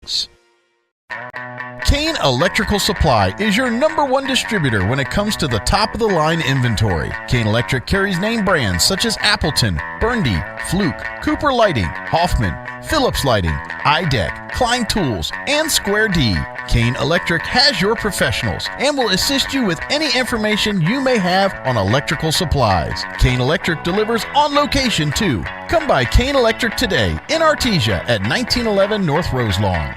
needs. Kane Electrical Supply is your #1 distributor when it comes to the top-of-the-line inventory. Kane Electric carries name brands such as Appleton, Burndy, Fluke, Cooper Lighting, Hoffman, Phillips Lighting, iDeck, Klein Tools, and Square D. Kane Electric has your professionals and will assist you with any information you may have on electrical supplies. Kane Electric delivers on location too. Come by Kane Electric today in Artesia at 1911 North Roselawn.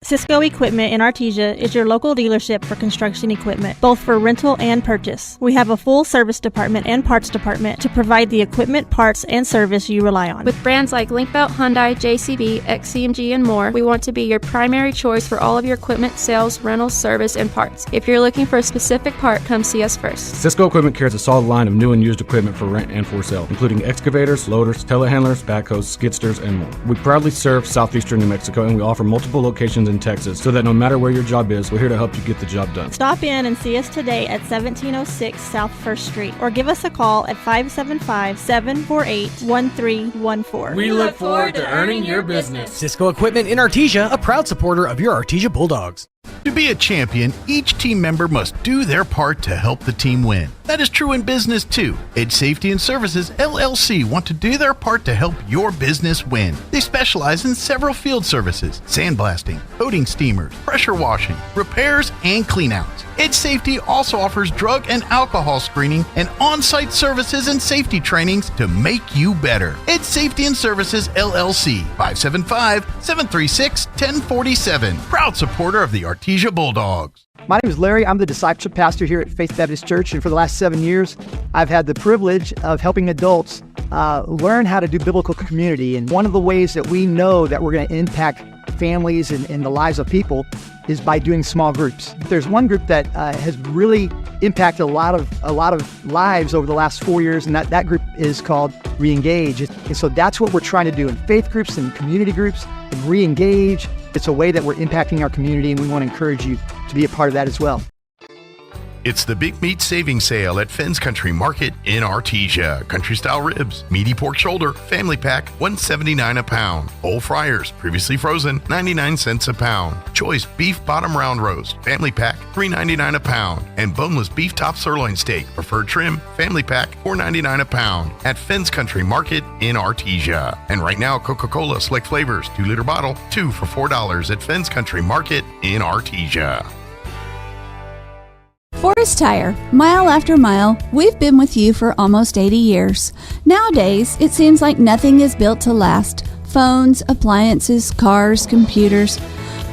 Cisco Equipment in Artesia is your local dealership for construction equipment, both for rental and purchase. We have a full service department and parts department to provide the equipment, parts, and service you rely on. With brands like Linkbelt, Hyundai, JCB, XCMG, and more, we want to be your primary choice for all of your equipment sales, rentals, service, and parts. If you're looking for a specific part, come see us first. Cisco Equipment carries a solid line of new and used equipment for rent and for sale, including excavators, loaders, telehandlers, backhoes, skidsters, and more. We proudly serve southeastern New Mexico, and we offer multiple locations in Texas, so that no matter where your job is, we're here to help you get the job done. Stop in and see us today at 1706 South 1st Street, or give us a call at 575-748-1314. We look forward to earning your business. Cisco Equipment in Artesia, a proud supporter of your Artesia Bulldogs. To be a champion, each team member must do their part to help the team win. That is true in business too. Edge Safety and Services LLC want to do their part to help your business win. They specialize in several field services: sandblasting, coating steamers, pressure washing, repairs, and cleanouts. Edge Safety also offers drug and alcohol screening and on-site services and safety trainings to make you better. Edge Safety and Services LLC, 575-736-1047. Proud supporter of the Artesia Bulldogs. My name is Larry. I'm the discipleship pastor here at Faith Baptist Church, and for the last 7 years, I've had the privilege of helping adults learn how to do biblical community. And one of the ways that we know that we're going to impact families and the lives of people is by doing small groups. There's one group that has really impacted a lot of lives over the last 4 years, and that group is called Reengage. And so that's what we're trying to do in faith groups and community groups, and Reengage. It's a way that we're impacting our community, and we want to encourage you to be a part of that as well. It's the Big Meat Savings Sale at Fenn's Country Market in Artesia. Country-style ribs, meaty pork shoulder, family pack, $1.79 a pound. Whole fryers, previously frozen, 99 cents a pound. Choice beef bottom round roast, family pack, $3.99 a pound. And boneless beef top sirloin steak, preferred trim, family pack, $4.99 a pound. At Fenn's Country Market in Artesia. And right now, Coca-Cola Select Flavors, 2-liter bottle, 2 for $4 at Fenn's Country Market in Artesia. Forest Tire, mile after mile, we've been with you for almost 80 years. Nowadays, it seems like nothing is built to last. Phones, appliances, cars, computers.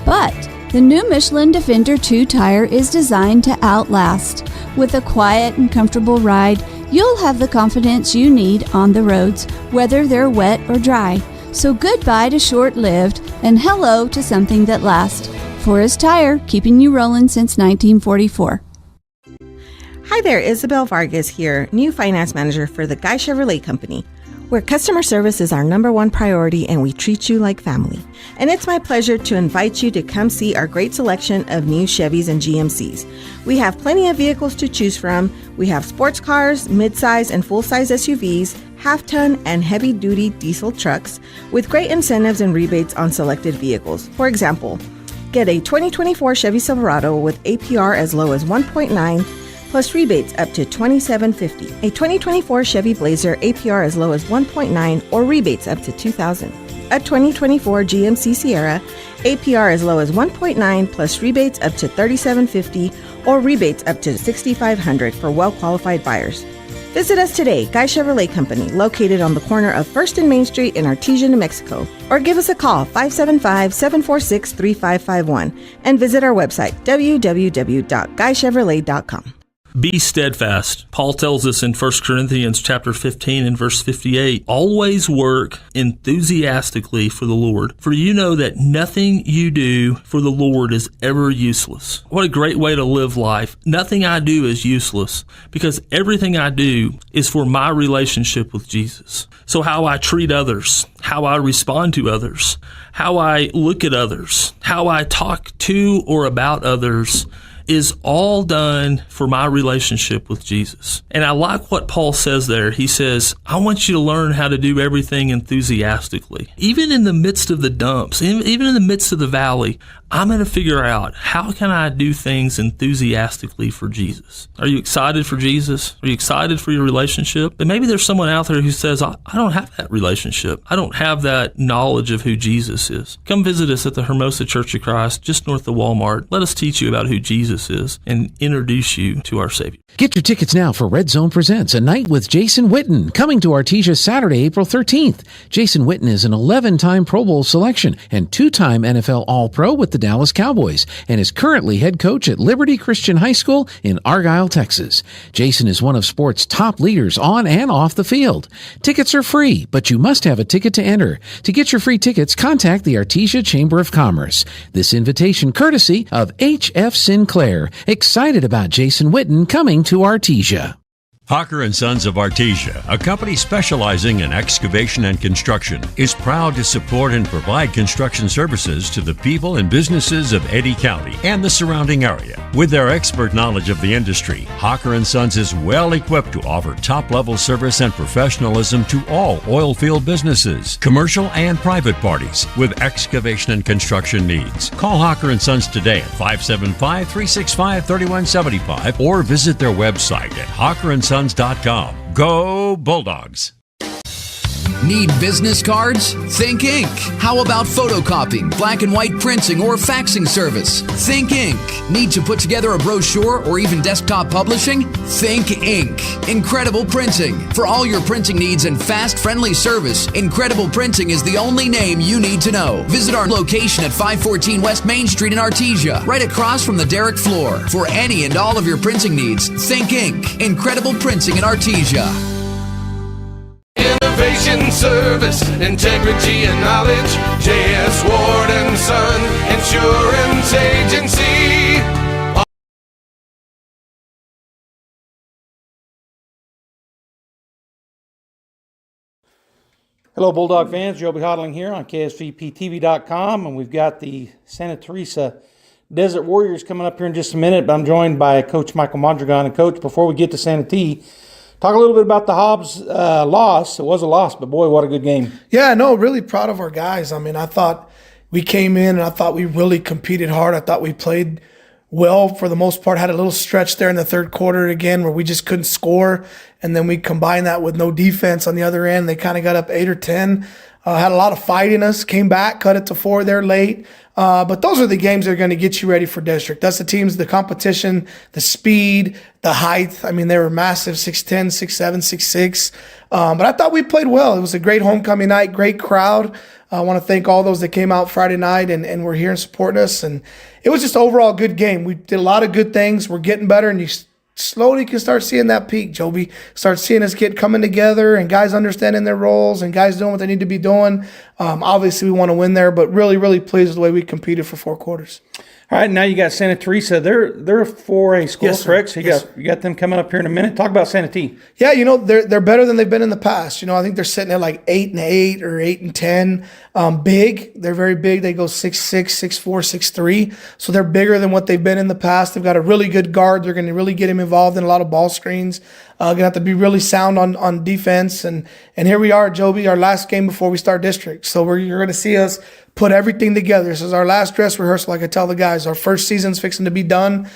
But the new Michelin Defender 2 tire is designed to outlast. With a quiet and comfortable ride, you'll have the confidence you need on the roads, whether they're wet or dry. So goodbye to short-lived and hello to something that lasts. Forest Tire, keeping you rolling since 1944. Hi there, Isabel Vargas here, new finance manager for the Guy Chevrolet Company, where customer service is our #1 priority and we treat you like family. And it's my pleasure to invite you to come see our great selection of new Chevys and GMCs. We have plenty of vehicles to choose from. We have sports cars, midsize and full-size SUVs, half-ton and heavy-duty diesel trucks with great incentives and rebates on selected vehicles. For example, get a 2024 Chevy Silverado with APR as low as 1.9 plus rebates up to $2,750. A 2024 Chevy Blazer APR as low as 1.9 or rebates up to $2,000. A 2024 GMC Sierra APR as low as 1.9 plus rebates up to $3,750 or rebates up to $6,500 for well-qualified buyers. Visit us today, Guy Chevrolet Company, located on the corner of 1st and Main Street in Artesia, New Mexico. Or give us a call, 575-746-3551, and visit our website, www.guychevrolet.com. Be steadfast. Paul tells us in 1 Corinthians chapter 15 and verse 58, always work enthusiastically for the Lord, for you know that nothing you do for the Lord is ever useless. What a great way to live life. Nothing I do is useless because everything I do is for my relationship with Jesus. So how I treat others, how I respond to others, how I look at others, how I talk to or about others, is all done for my relationship with Jesus. And I like what Paul says there. He says, I want you to learn how to do everything enthusiastically. Even in the midst of the dumps, even in the midst of the valley, I'm going to figure out how can I do things enthusiastically for Jesus. Are you excited for Jesus? Are you excited for your relationship? But maybe there's someone out there who says, I don't have that relationship. I don't have that knowledge of who Jesus is. Come visit us at the Hermosa Church of Christ, just north of Walmart. Let us teach you about who Jesus is and introduce you to our Savior. Get your tickets now for Red Zone Presents A Night with Jason Witten, coming to Artesia Saturday, April 13th. Jason Witten is an 11-time Pro Bowl selection and 2-time NFL All-Pro with the Dallas Cowboys and is currently head coach at Liberty Christian High School in Argyle, Texas. Jason is one of sports' top leaders on and off the field. Tickets are free, but you must have a ticket to enter. To get your free tickets, contact the Artesia Chamber of Commerce. This invitation courtesy of H.F. Sinclair. Excited about Jason Witten coming to Artesia. Hawker & Sons of Artesia, a company specializing in excavation and construction, is proud to support and provide construction services to the people and businesses of Eddy County and the surrounding area. With their expert knowledge of the industry, Hawker & Sons is well equipped to offer top-level service and professionalism to all oil field businesses, commercial and private parties with excavation and construction needs. Call Hawker & Sons today at 575-365-3175 or visit their website at hawkerandsons.com. Go Bulldogs! Need business cards? Think Ink. How about photocopying, black and white printing, or faxing service? Think Ink. Need to put together a brochure or even desktop publishing? Think Ink. Incredible Printing. For all your printing needs and fast, friendly service, Incredible Printing is the only name you need to know. Visit our location at 514 West Main Street in Artesia, right across from the Derrick floor. For any and all of your printing needs, Think Ink. Incredible Printing in Artesia. Innovation, service, integrity, and knowledge. J.S. Ward & Son Insurance Agency. Hello, Bulldog fans. Joby Hodling here on KSVPTV.com, and we've got the Santa Teresa Desert Warriors coming up here in just a minute, but I'm joined by Coach Michael Mondragon. And, Coach, before we get to Santa T, talk a little bit about the Hobbs loss. It was a loss, but boy, what a good game. Yeah, no, really proud of our guys. I mean, I thought we came in and I thought we really competed hard. I thought we played well for the most part. Had a little stretch there in the third quarter again where we just couldn't score. And then we combined that with no defense on the other end. They kind of got up 8 or 10. Had a lot of fight in us, came back, cut it to 4 there late. But those are the games that are going to get you ready for district. That's the teams, the competition, the speed, the height. I mean, they were massive, 6'10", 6'7", 6'6". But I thought we played well. It was a great homecoming night, great crowd. I want to thank all those that came out Friday night and were here and supporting us. And it was just overall a good game. We did a lot of good things. We're getting better, and you slowly can start seeing that peak, Joby. Start seeing us coming together and guys understanding their roles and guys doing what they need to be doing. Obviously, we want to win there, but really, really pleased with the way we competed for 4 quarters. All right, now you got Santa Teresa. They're 4A school, yes, correct? So you got them coming up here in a minute. Talk about Santa T. Yeah, they're better than they've been in the past. I think they're sitting at like 8-8 or 8-10. Big, they're very big. They go 6'6", 6'4", 6'3". So they're bigger than what they've been in the past. They've got a really good guard. They're going to really get him involved in a lot of ball screens. Going to have to be really sound on defense. And here we are, Joby, our last game before we start district. So you're going to see us put everything together. This is our last dress rehearsal, like I tell the guys. Our first season's fixing to be done.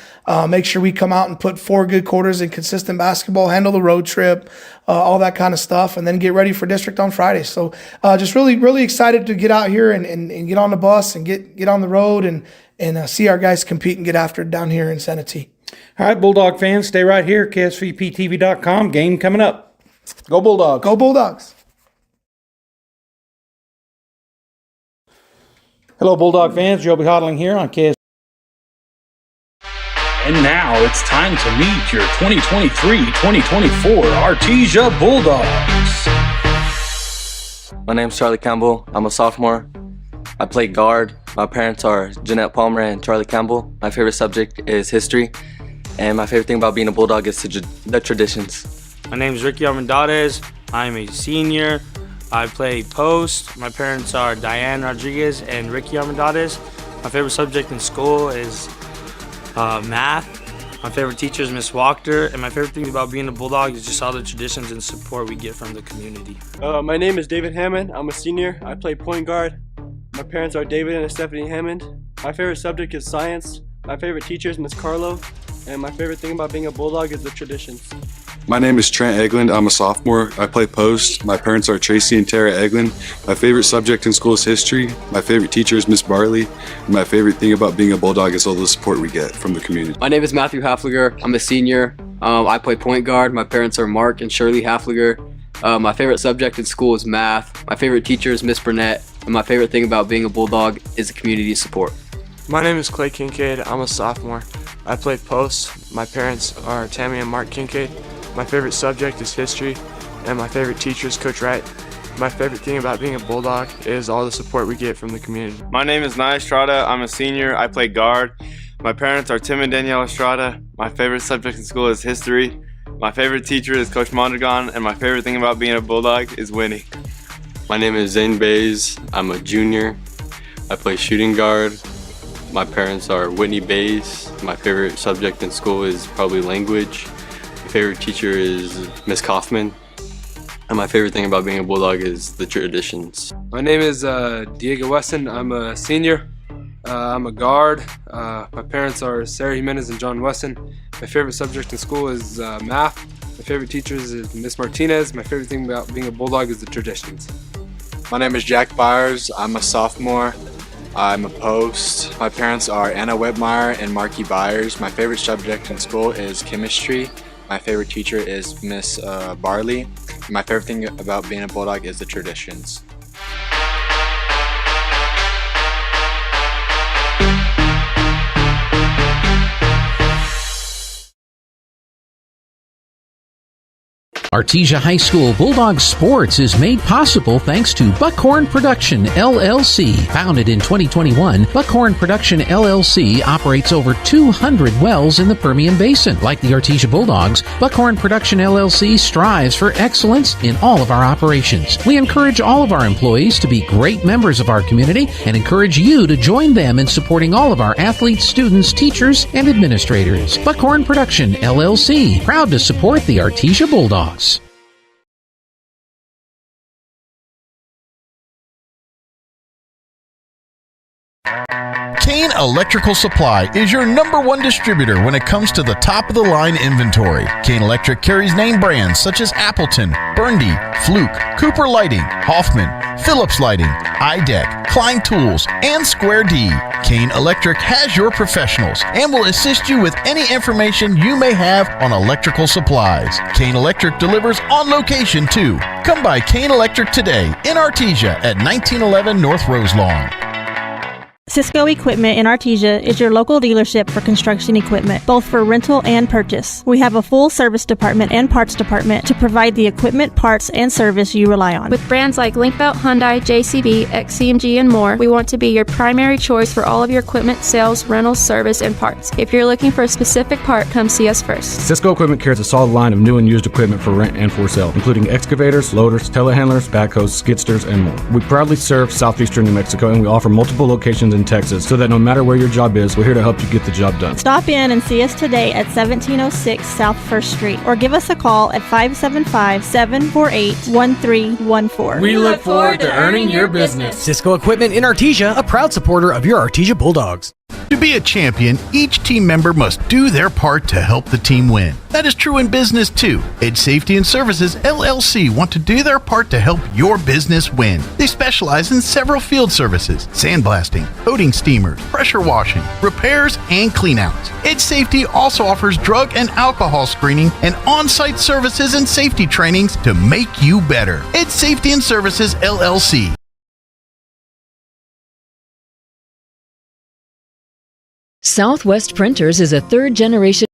Make sure we come out and put 4 good quarters in consistent basketball, handle the road trip, all that kind of stuff, and then get ready for district on Friday. So just really, really excited to get out here and get on the bus and get on the road and see our guys compete and get after it down here in Santa T. All right, Bulldog fans, stay right here. KSVPTV.com. Game coming up. Go Bulldogs. Go Bulldogs. Hello, Bulldog fans. Joby Hodling here on KSV. And now it's time to meet your 2023-2024 Artesia Bulldogs. My name's Charlie Campbell. I'm a sophomore. I play guard. My parents are Jeanette Palmer and Charlie Campbell. My favorite subject is history. And my favorite thing about being a Bulldog is the traditions. My name is Ricky Armendariz. I'm a senior. I play post. My parents are Diane Rodriguez and Ricky Armendariz. My favorite subject in school is math. My favorite teacher is Miss Wachter, and my favorite thing about being a Bulldog is just all the traditions and support we get from the community. My name is David Hammond. I'm a senior. I play point guard. My parents are David and Stephanie Hammond. My favorite subject is science. My favorite teacher is Miss Carlo, and my favorite thing about being a Bulldog is the traditions. My name is Trent Eglund. I'm a sophomore. I play post. My parents are Tracy and Tara Eglund. My favorite subject in school is history. My favorite teacher is Miss Barley. And my favorite thing about being a Bulldog is all the support we get from the community. My name is Matthew Hafliger. I'm a senior. I play point guard. My parents are Mark and Shirley Hafliger. My favorite subject in school is math. My favorite teacher is Miss Burnett. And my favorite thing about being a Bulldog is the community support. My name is Clay Kincaid. I'm a sophomore. I play post. My parents are Tammy and Mark Kincaid. My favorite subject is history, and my favorite teacher is Coach Wright. My favorite thing about being a Bulldog is all the support we get from the community. My name is Nia Estrada. I'm a senior. I play guard. My parents are Tim and Danielle Estrada. My favorite subject in school is history. My favorite teacher is Coach Mondragon, and my favorite thing about being a Bulldog is winning. My name is Zane Bays. I'm a junior. I play shooting guard. My parents are Whitney Bays. My favorite subject in school is probably language. My favorite teacher is Miss Kaufman. And my favorite thing about being a Bulldog is the traditions. My name is Diego Weston. I'm a senior. I'm a guard. My parents are Sarah Jimenez and John Weston. My favorite subject in school is math. My favorite teacher is Miss Martinez. My favorite thing about being a Bulldog is the traditions. My name is Jack Byers. I'm a sophomore. I'm a post. My parents are Anna Whitmire and Marky Byers. My favorite subject in school is chemistry. My favorite teacher is Miss Barley. My favorite thing about being a Bulldog is the traditions. Artesia High School Bulldog Sports is made possible thanks to Buckhorn Production, LLC. Founded in 2021, Buckhorn Production, LLC operates over 200 wells in the Permian Basin. Like the Artesia Bulldogs, Buckhorn Production, LLC strives for excellence in all of our operations. We encourage all of our employees to be great members of our community and encourage you to join them in supporting all of our athletes, students, teachers, and administrators. Buckhorn Production, LLC, proud to support the Artesia Bulldogs. Kane Electrical Supply is your #1 distributor when it comes to the top-of-the-line inventory. Kane Electric carries name brands such as Appleton, Burndy, Fluke, Cooper Lighting, Hoffman, Phillips Lighting, iDeck, Klein Tools, and Square D. Kane Electric has your professionals and will assist you with any information you may have on electrical supplies. Kane Electric delivers on location too. Come by Kane Electric today in Artesia at 1911 North Roselawn. Cisco Equipment in Artesia is your local dealership for construction equipment, both for rental and purchase. We have a full service department and parts department to provide the equipment, parts, and service you rely on. With brands like Linkbelt, Hyundai, JCB, XCMG, and more, we want to be your primary choice for all of your equipment, sales, rentals, service, and parts. If you're looking for a specific part, come see us first. Cisco Equipment carries a solid line of new and used equipment for rent and for sale, including excavators, loaders, telehandlers, backhoes, skidsters, and more. We proudly serve southeastern New Mexico, and we offer multiple locations in Texas, so that no matter where your job is, we're here to help you get the job done. Stop in and see us today at 1706 South 1st Street, or give us a call at 575-748-1314. We look forward to earning your business. Cisco Equipment in Artesia, a proud supporter of your Artesia Bulldogs. To be a champion, each team member must do their part to help the team win. That is true in business too. Edge Safety and Services LLC want to do their part to help your business win. They specialize in several field services: sandblasting, coating steamers, pressure washing, repairs, and cleanouts. Edge Safety also offers drug and alcohol screening and on-site services and safety trainings to make you better. Edge Safety and Services LLC. Southwest Printers is a third generation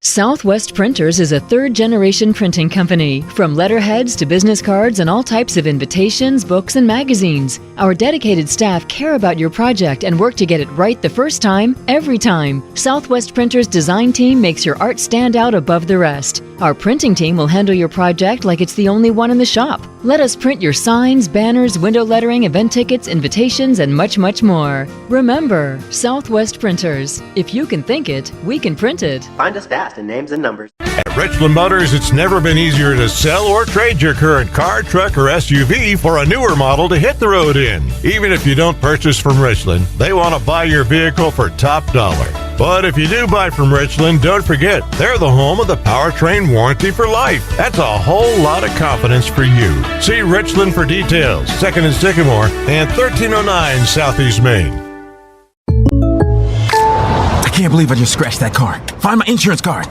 printing company. From letterheads to business cards and all types of invitations, books, and magazines. Our dedicated staff care about your project and work to get it right the first time, every time. Southwest Printers design team makes your art stand out above the rest. Our printing team will handle your project like it's the only one in the shop. Let us print your signs, banners, window lettering, event tickets, invitations, and much, much more. Remember, Southwest Printers. If you You can think it, we can print it. Find us fast in names and numbers. At Richland Motors, it's never been easier to sell or trade your current car, truck, or SUV for a newer model to hit the road in. Even if you don't purchase from Richland, they want to buy your vehicle for top dollar. But if you do buy from Richland, don't forget, they're the home of the powertrain warranty for life. That's a whole lot of confidence for you. See Richland for details. 2nd and Sycamore and 1309 Southeast Main. I can't believe I just scratched that car. Find my insurance card.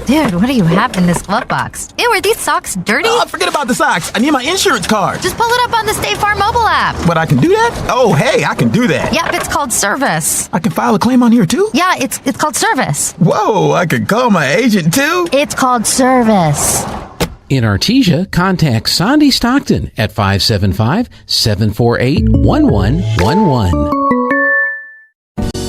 Dude, what do you have in this glove box? Ew, are these socks dirty? Oh, forget about the socks. I need my insurance card. Just pull it up on the State Farm mobile app. But I can do that? Oh, hey, I can do that. Yep, it's called service. I can file a claim on here too? Yeah, it's called service. Whoa, I can call my agent too? It's called service. In Artesia, contact Sandy Stockton at 575-748-1111.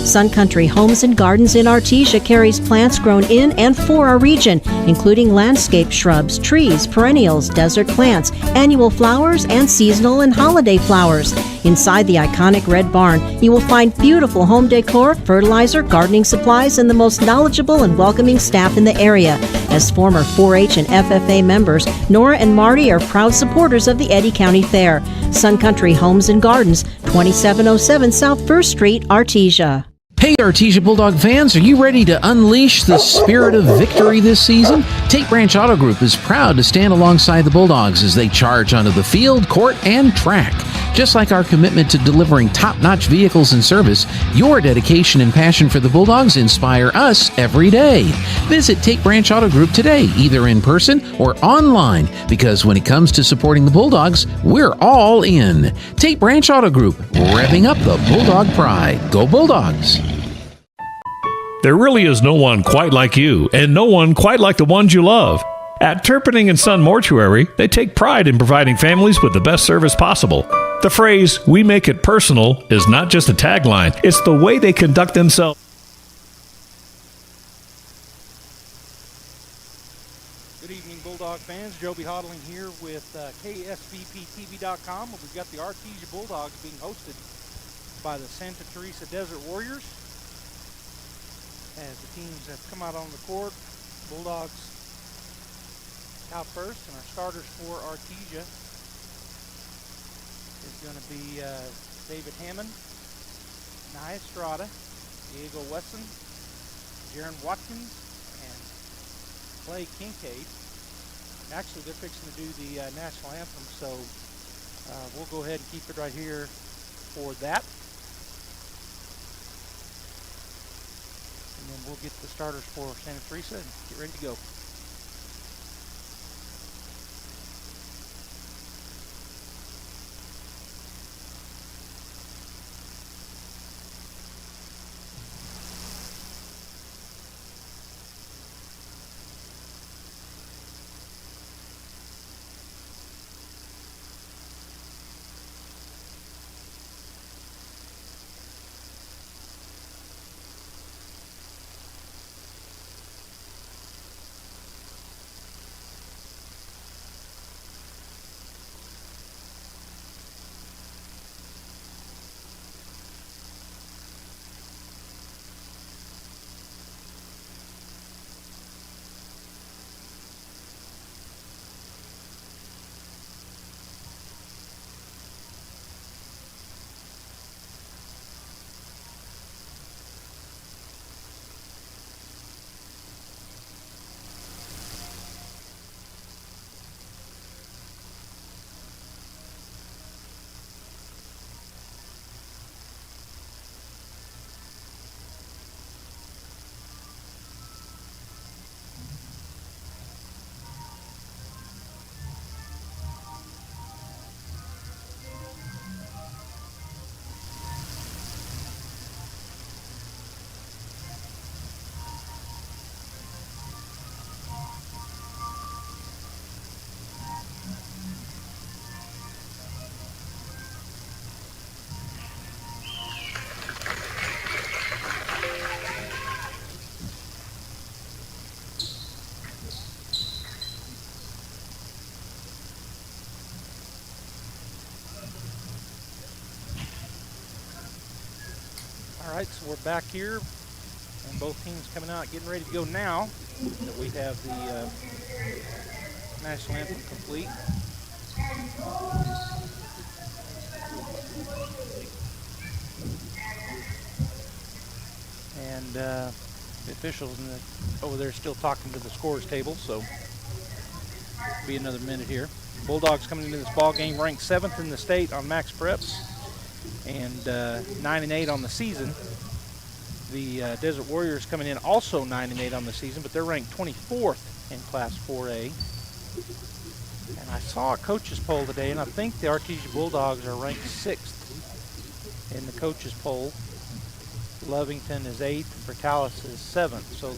Sun Country Homes and Gardens in Artesia carries plants grown in and for our region, including landscape shrubs, trees, perennials, desert plants, annual flowers, and seasonal and holiday flowers. Inside the iconic red barn, you will find beautiful home decor, fertilizer, gardening supplies, and the most knowledgeable and welcoming staff in the area. As former 4-H and FFA members, Nora and Marty are proud supporters of the Eddy County Fair. Sun Country Homes and Gardens, 2707 South 1st Street, Artesia. Hey Artesia Bulldog fans, are you ready to unleash the spirit of victory this season? Tate Branch Auto Group is proud to stand alongside the Bulldogs as they charge onto the field, court, and track. Just like our commitment to delivering top-notch vehicles and service, your dedication and passion for the Bulldogs inspire us every day. Visit Tate Branch Auto Group today, either in person or online, because when it comes to supporting the Bulldogs, we're all in. Tate Branch Auto Group, revving up the Bulldog pride. Go Bulldogs! There really is no one quite like you, and no one quite like the ones you love. At Turpinning & Son Mortuary, they take pride in providing families with the best service possible. The phrase, "we make it personal," is not just a tagline, it's the way they conduct themselves. Good evening, Bulldog fans. Joby Hodling here with KSVPTV.com. We've got the Artesia Bulldogs being hosted by the Santa Teresa Desert Warriors. As the teams have come out on the court, Bulldogs out first, and our starters for Artesia is going to be David Hammond, Nia Estrada, Diego Wesson, Jaron Watkins, and Clay Kincaid. Actually, they're fixing to do the national anthem, so we'll go ahead and keep it right here for that. And then we'll get the starters for Santa Teresa and get ready to go. All right, so we're back here And both teams coming out, getting ready to go now that we have the national anthem complete. And the officials over there still talking to the scores table, so be another minute here. Bulldogs coming into this ball game ranked 7th in the state on max preps and 9-8 on the season. The Desert Warriors coming in also 9-8 on the season, but they're ranked 24th in Class 4A. And I saw a coaches poll today, and I think the Artesia Bulldogs are ranked 6th in the coaches poll. Lovington is 8th, Vertalis is 7th. So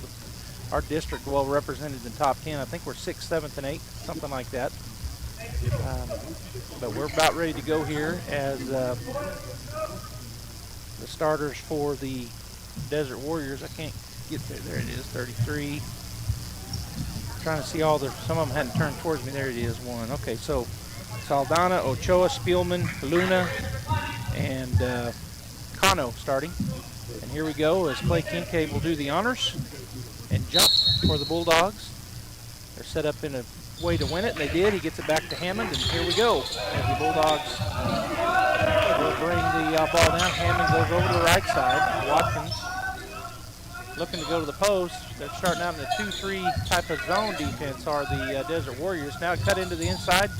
our district well represented in the top 10. I think we're 6th, 7th, and 8th, something like that. But we're about ready to go here as the starters for the Desert Warriors. I can't get there. There it is, 33. Trying to see all the, some of them hadn't turned towards me. There it is, one. Okay, so Saldana, Ochoa, Spielman, Luna, and Cano starting. And here we go as Clay Kincaid will do the honors and jump for the Bulldogs. They're set up in a way to win it, and they did. He gets it back to Hammond, and here we go. As the Bulldogs will bring the ball down. Hammond goes over to the right side. Watkins looking to go to the post. They're starting out in a 2-3 type of zone defense are the Desert Warriors. Now cut into the inside.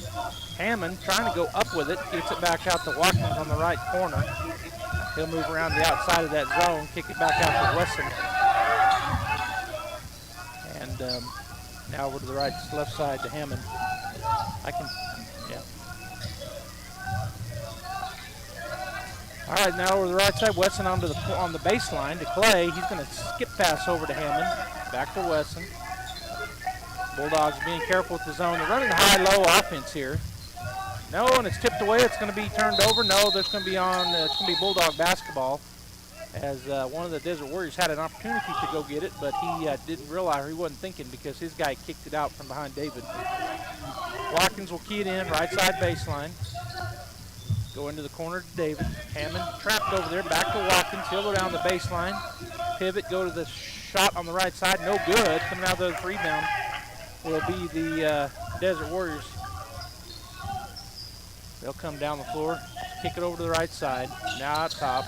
Hammond trying to go up with it. Gets it back out to Watkins on the right corner. He'll move around the outside of that zone, kick it back out to Wesson. And now over to the left side to Hammond. All right, now over to the right side, Wesson on the baseline to Clay. He's going to skip pass over to Hammond. Back to Wesson. Bulldogs being careful with the zone. They're running a high-low offense here. No, and it's tipped away. It's going to be turned over. No, there's going to be it's going to be Bulldog basketball, as one of the Desert Warriors had an opportunity to go get it, but he didn't realize, or he wasn't thinking, because his guy kicked it out from behind David. Watkins will key it in, right side baseline. Go into the corner to David. Hammond trapped over there, back to Watkins. He'll go down the baseline. Pivot, go to the shot on the right side. No good. Coming out of the rebound will be the Desert Warriors. They'll come down the floor, kick it over to the right side. Now out top,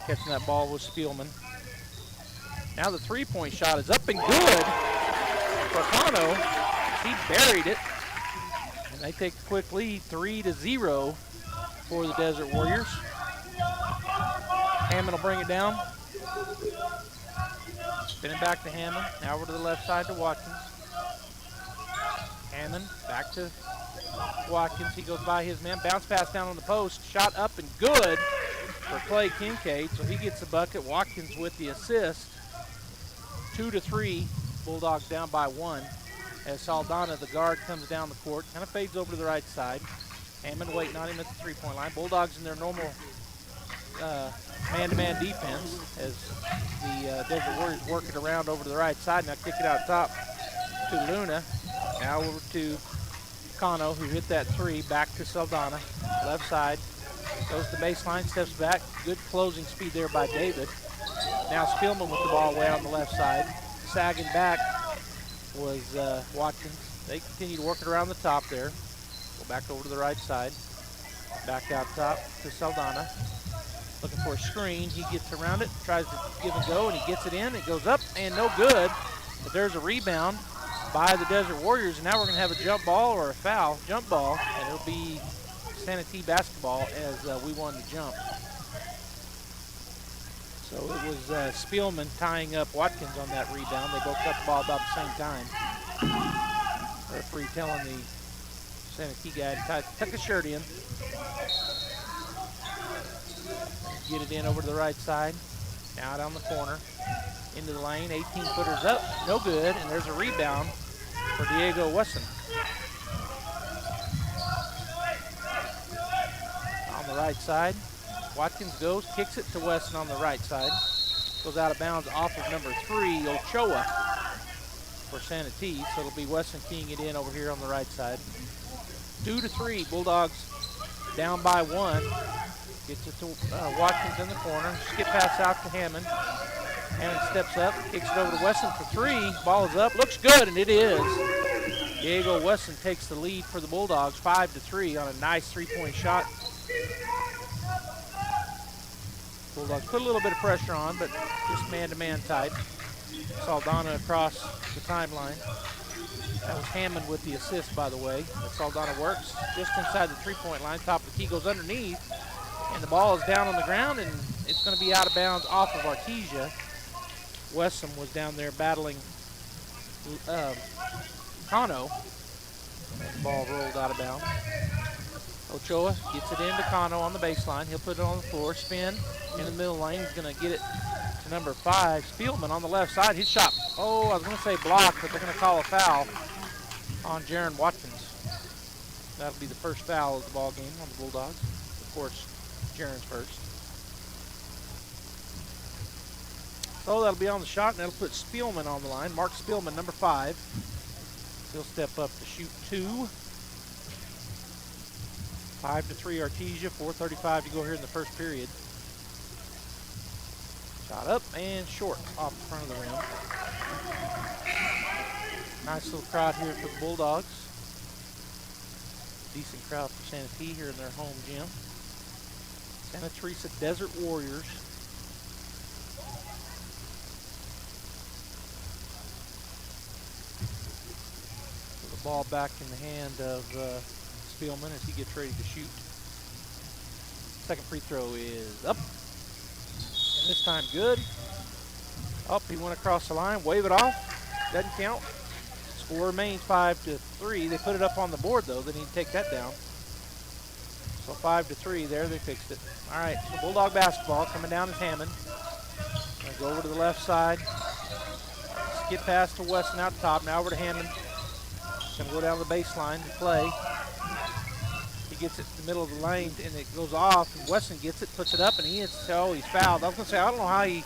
catching that ball was Spielman. Now the three-point shot is up and good for Cano. He buried it, and they take a quick lead, 3-0 for the Desert Warriors. Hammond will bring it down. Spin it back to Hammond. Now over to the left side to Watkins. Hammond back to Watkins. He goes by his man. Bounce pass down on the post. Shot up and good for Clay Kincaid. So he gets the bucket. Watkins with the assist. 2-3. Bulldogs down by 1. As Saldana, the guard, comes down the court. Kind of fades over to the right side. Hammond waiting on him at the three-point line. Bulldogs in their normal man-to-man defense as the Desert Warriors work it around over to the right side. Now kick it out top to Luna. Now over to Cano, who hit that three. Back to Saldana. Left side. Goes to the baseline, steps back. Good closing speed there by David. Now Spielman with the ball way on the left side. Sagging back was Watkins. They continue to work it around the top there. Go back over to the right side. Back out top to Saldana. Looking for a screen. He gets around it, tries to give and go, and he gets it in. It goes up and no good. But there's a rebound by the Desert Warriors, and now we're going to have a jump ball or a foul. Jump ball, and it'll be Santee basketball as we won the jump. So it was Spielman tying up Watkins on that rebound. They both got the ball about the same time. Referee telling the Santee guy to tuck his shirt in. Get it in over to the right side. Now down the corner. Into the lane. 18-footers up. No good. And there's a rebound for Diego Wesson. On the right side. Watkins goes, kicks it to Wesson on the right side. Goes out of bounds off of number 3, Ochoa, for Santee. So it'll be Wesson keying it in over here on the right side. 2-3, Bulldogs down by 1. Gets it to Watkins in the corner. Skip pass out to Hammond. Hammond steps up, kicks it over to Wesson for three. Ball is up, looks good, and it is. Diego Wesson takes the lead for the Bulldogs, 5-3 on a nice three-point shot. Bulldogs put a little bit of pressure on, but just man-to-man type. Saldana across the timeline. That was Hammond with the assist, by the way. But Saldana works just inside the three-point line. Top of the key goes underneath, and the ball is down on the ground, and it's going to be out of bounds off of Artesia. Wesson was down there battling Kano. And the ball rolled out of bounds. Ochoa gets it into Kano on the baseline. He'll put it on the floor, spin in the middle lane. He's going to get it to number 5, Spielman on the left side. His shot, I was going to say blocked, but they're going to call a foul on Jaron Watkins. That'll be the first foul of the ball game on the Bulldogs. Of course, Jaron's first. So that'll be on the shot, and that'll put Spielman on the line. Mark Spielman, number 5. He'll step up to shoot 2. 5-3 Artesia, 4:35 to go here in the first period. Shot up and short off the front of the rim. Nice little crowd here for the Bulldogs. Decent crowd for Santee here in their home gym. Santa Teresa Desert Warriors. Put the ball back in the hand of Spielman as he gets ready to shoot. Second free throw is up. And this time good. Up, he went across the line, wave it off. Doesn't count. Score remains 5-3. They put it up on the board though. They need to take that down. So 5-3 there, they fixed it. All right, so Bulldog basketball coming down is Hammond. Gonna go over to the left side. Skip pass to Weston out top, now over to Hammond. Gonna go down the baseline to play. He gets it to the middle of the lane and it goes off, and Weston gets it, puts it up, and he's fouled. I was gonna say, I don't know how he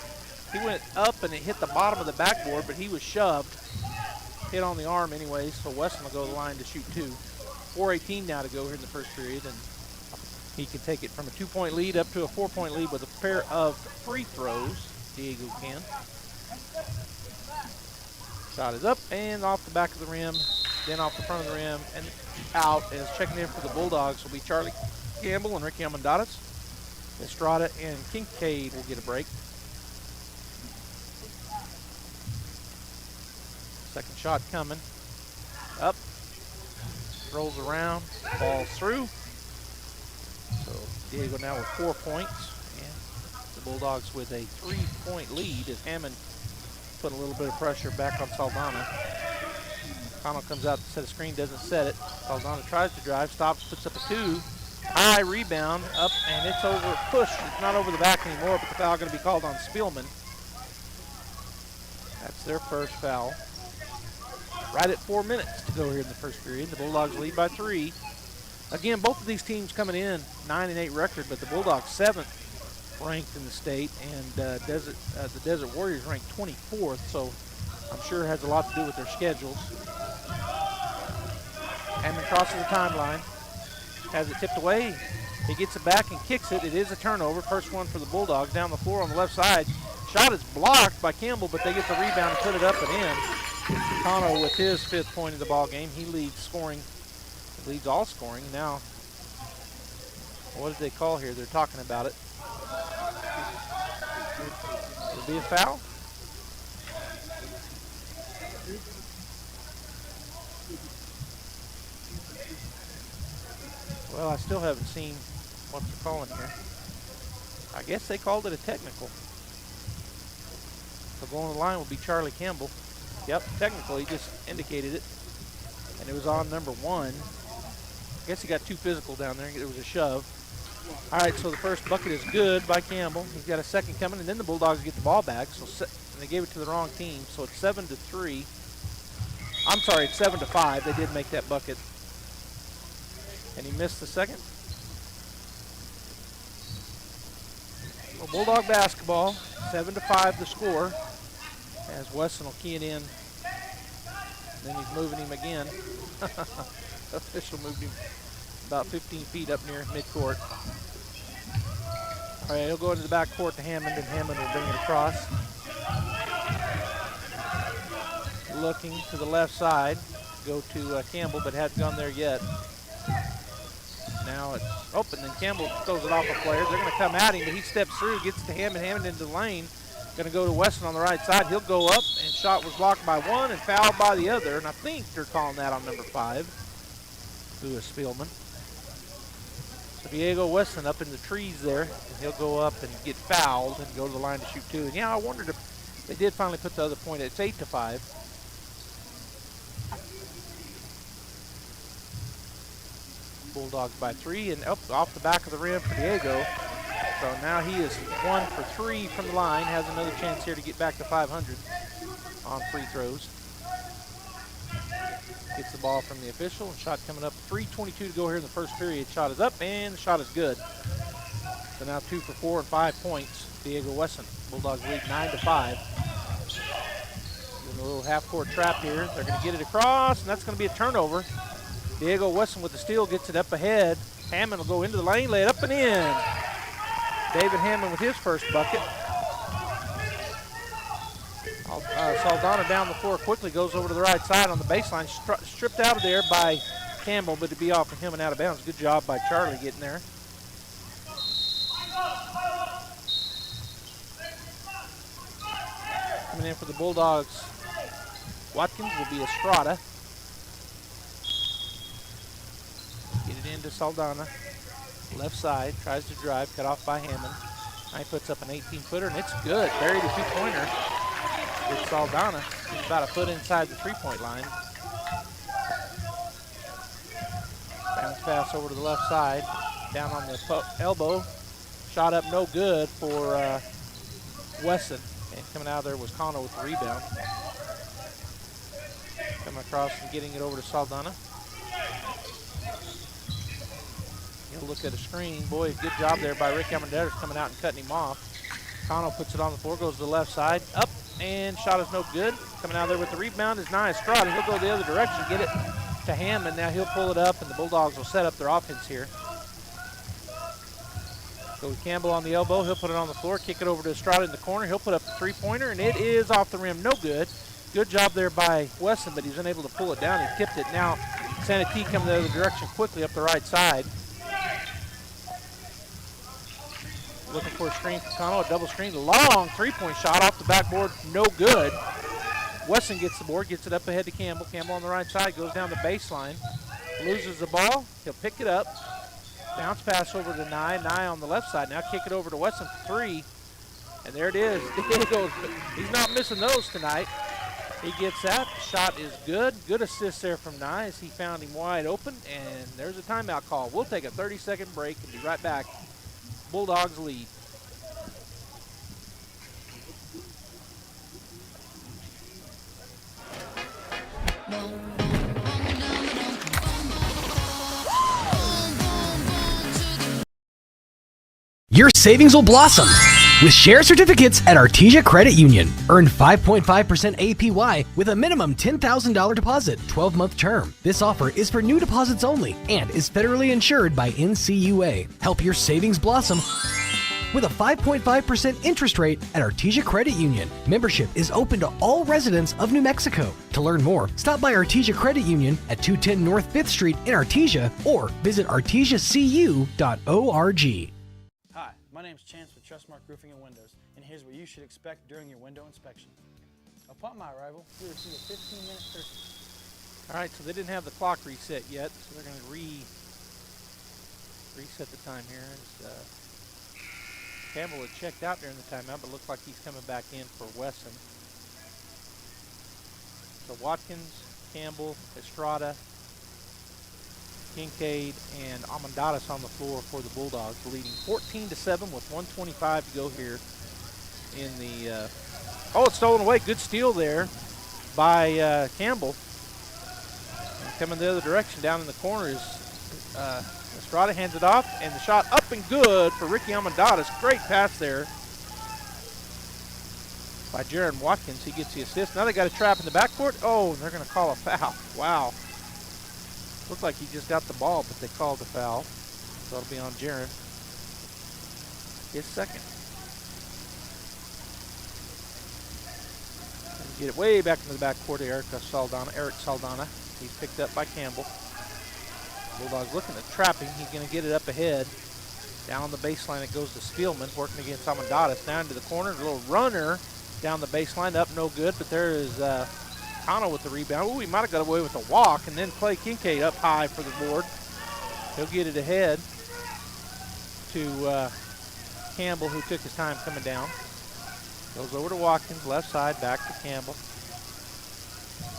went up and it hit the bottom of the backboard, but he was shoved. Hit on the arm anyway, so Weston will go to the line to shoot 2. 4:18 now to go here in the first period, and he can take it from a 2-point lead up to a 4-point lead with a pair of free throws. Diego can. Shot is up and off the back of the rim, then off the front of the rim, and out. As checking in for the Bulldogs will be Charlie Campbell and Ricky Almendares. Estrada and Kincaid will get a break. Second shot coming. Up. Rolls around. Ball's through. So Diego now with 4 points. And the Bulldogs with a 3-point lead as Hammond put a little bit of pressure back on Saldana. Connell comes out to set a screen, doesn't set it. Saldana tries to drive, stops, puts up a 2. High rebound, up, and it's over, push. It's not over the back anymore, but the foul going to be called on Spielman. That's their first foul. Right at 4 minutes to go here in the first period. The Bulldogs lead by 3. Again, both of these teams coming in 9-8 record, but the Bulldogs 7th ranked in the state, and the Desert Warriors ranked 24th, so I'm sure it has a lot to do with their schedules. Hammond crosses the timeline, has it tipped away. He gets it back and kicks it. It is a turnover. First one for the Bulldogs down the floor on the left side. Shot is blocked by Campbell, but they get the rebound and put it up and in. Cano with his 5th point of the ball game. He leads scoring. He leads all scoring. Now, what did they call here? They're talking about it. Will it be a foul? Well, I still haven't seen what they're calling here. I guess they called it a technical. So going on the line will be Charlie Campbell. Yep, technical, he just indicated it. And it was on number 1. I guess he got too physical down there. There was a shove. All right, so the first bucket is good by Campbell. He's got a second coming, and then the Bulldogs get the ball back. So and they gave it to the wrong team, so it's 7-3. I'm sorry, it's 7-5. They did make that bucket. And he missed the second. Well, Bulldog basketball, 7-5 the score. As Weston will key it in. Then he's moving him again. Official moved him about 15 feet up near midcourt. All right, he'll go into the back court to Hammond, and Hammond will bring it across. looking to the left side. Go to Campbell, but hadn't gone there yet. Now it's open, and Campbell throws it off a player. They're going to come at him, but he steps through, gets to Hammond into the lane. Going to go to Weston on the right side. He'll go up, and shot was blocked by one and fouled by the other. And I think they're calling that on number 5, Lewis Spielman. So Diego Weston up in the trees there, and he'll go up and get fouled and go to the line to shoot 2. And yeah, I wondered if they did finally put the other point. It's 8-5. Bulldogs by 3, and up off the back of the rim for Diego. So now he is 1 for 3 from the line. Has another chance here to get back to 500 on free throws. Gets the ball from the official. Shot coming up. 3:22 to go here in the first period. Shot is up, and the shot is good. So now 2 for 4 and 5 points. Diego Weston. Bulldogs lead 9-5. Doing a little half-court trap here. They're going to get it across, and that's going to be a turnover. Diego Weston with the steal gets it up ahead. Hammond will go into the lane, lay it up and in. David Hammond with his first bucket. Saldana down the floor quickly, goes over to the right side on the baseline. Stripped out of there by Campbell, but to be off of him and out of bounds. Good job by Charlie getting there. Coming in for the Bulldogs, Watkins will be Estrada. Get it into Saldana. Left side, tries to drive, cut off by Hammond. Now he puts up an 18-footer, and it's good. Buried a 2-pointer. It's Saldana. He's about a foot inside the 3-point line. Bounce pass over to the left side. Down on the elbow. Shot up no good for Wesson. And coming out of there was Connell with the rebound. Coming across and getting it over to Saldana. He'll look at a screen. Boy, good job there by Rick Almendarez coming out and cutting him off. Connell puts it on the floor, goes to the left side. Up, and shot is no good. Coming out there with the rebound is Nia Estrada. He'll go the other direction, get it to Hammond. Now he'll pull it up, and the Bulldogs will set up their offense here. Go with Campbell on the elbow. He'll put it on the floor, kick it over to Estrada in the corner. He'll put up the 3-pointer, and it is off the rim. No good. Good job there by Weston, but he was unable to pull it down. He tipped it. Now Santee coming the other direction quickly up the right side. Looking for a screen from Connell, a double screen, a long 3-point shot off the backboard, no good. Weston gets the board, gets it up ahead to Campbell. Campbell on the right side, goes down the baseline, loses the ball, he'll pick it up. Bounce pass over to Nye on the left side. Now kick it over to Weston for 3, and there it is. He's not missing those tonight. He gets that, shot is good. Good assist there from Nye as he found him wide open, and there's a timeout call. We'll take a 30-second break and be right back. Bulldogs lead. Your savings will blossom with share certificates at Artesia Credit Union. Earn 5.5% APY with a minimum $10,000 deposit, 12-month term. This offer is for new deposits only and is federally insured by NCUA. Help your savings blossom with a 5.5% interest rate at Artesia Credit Union. Membership is open to all residents of New Mexico. To learn more, stop by Artesia Credit Union at 210 North 5th Street in Artesia or visit artesiacu.org. Hi, my name is Chance with Trustmark Roofing and Windows, and here's what you should expect during your window inspection. Upon my arrival, we received a 15-minute courtesy. All right, so they didn't have the clock reset yet, so they're going to reset the time here. Campbell had checked out during the timeout, but looks like he's coming back in for Wesson. So Watkins, Campbell, Estrada, Kincaid, and Amandadas on the floor for the Bulldogs, leading 14-7 with 1:25 to go here in the. It's stolen away. Good steal there by Campbell. And coming the other direction down in the corner is Estrada, hands it off, and the shot up and good for Ricky Amandadas. Great pass there by Jaron Watkins. He gets the assist. Now they got a trap in the backcourt. Oh, they're going to call a foul. Wow. Looked like he just got the ball, but they called the foul. So it'll be on Jaron. His second. Get it way back into the backcourt to Eric Saldana. He's picked up by Campbell. Bulldogs looking to trap him. He's going to get it up ahead. Down the baseline it goes to Spielman, working against Amendadas. Down to the corner, a little runner down the baseline, up no good, but there is Kano with the rebound. Ooh, he might have got away with a walk, and then Clay Kincaid up high for the board. He'll get it ahead to Campbell, who took his time coming down. Goes over to Watkins, left side, back to Campbell.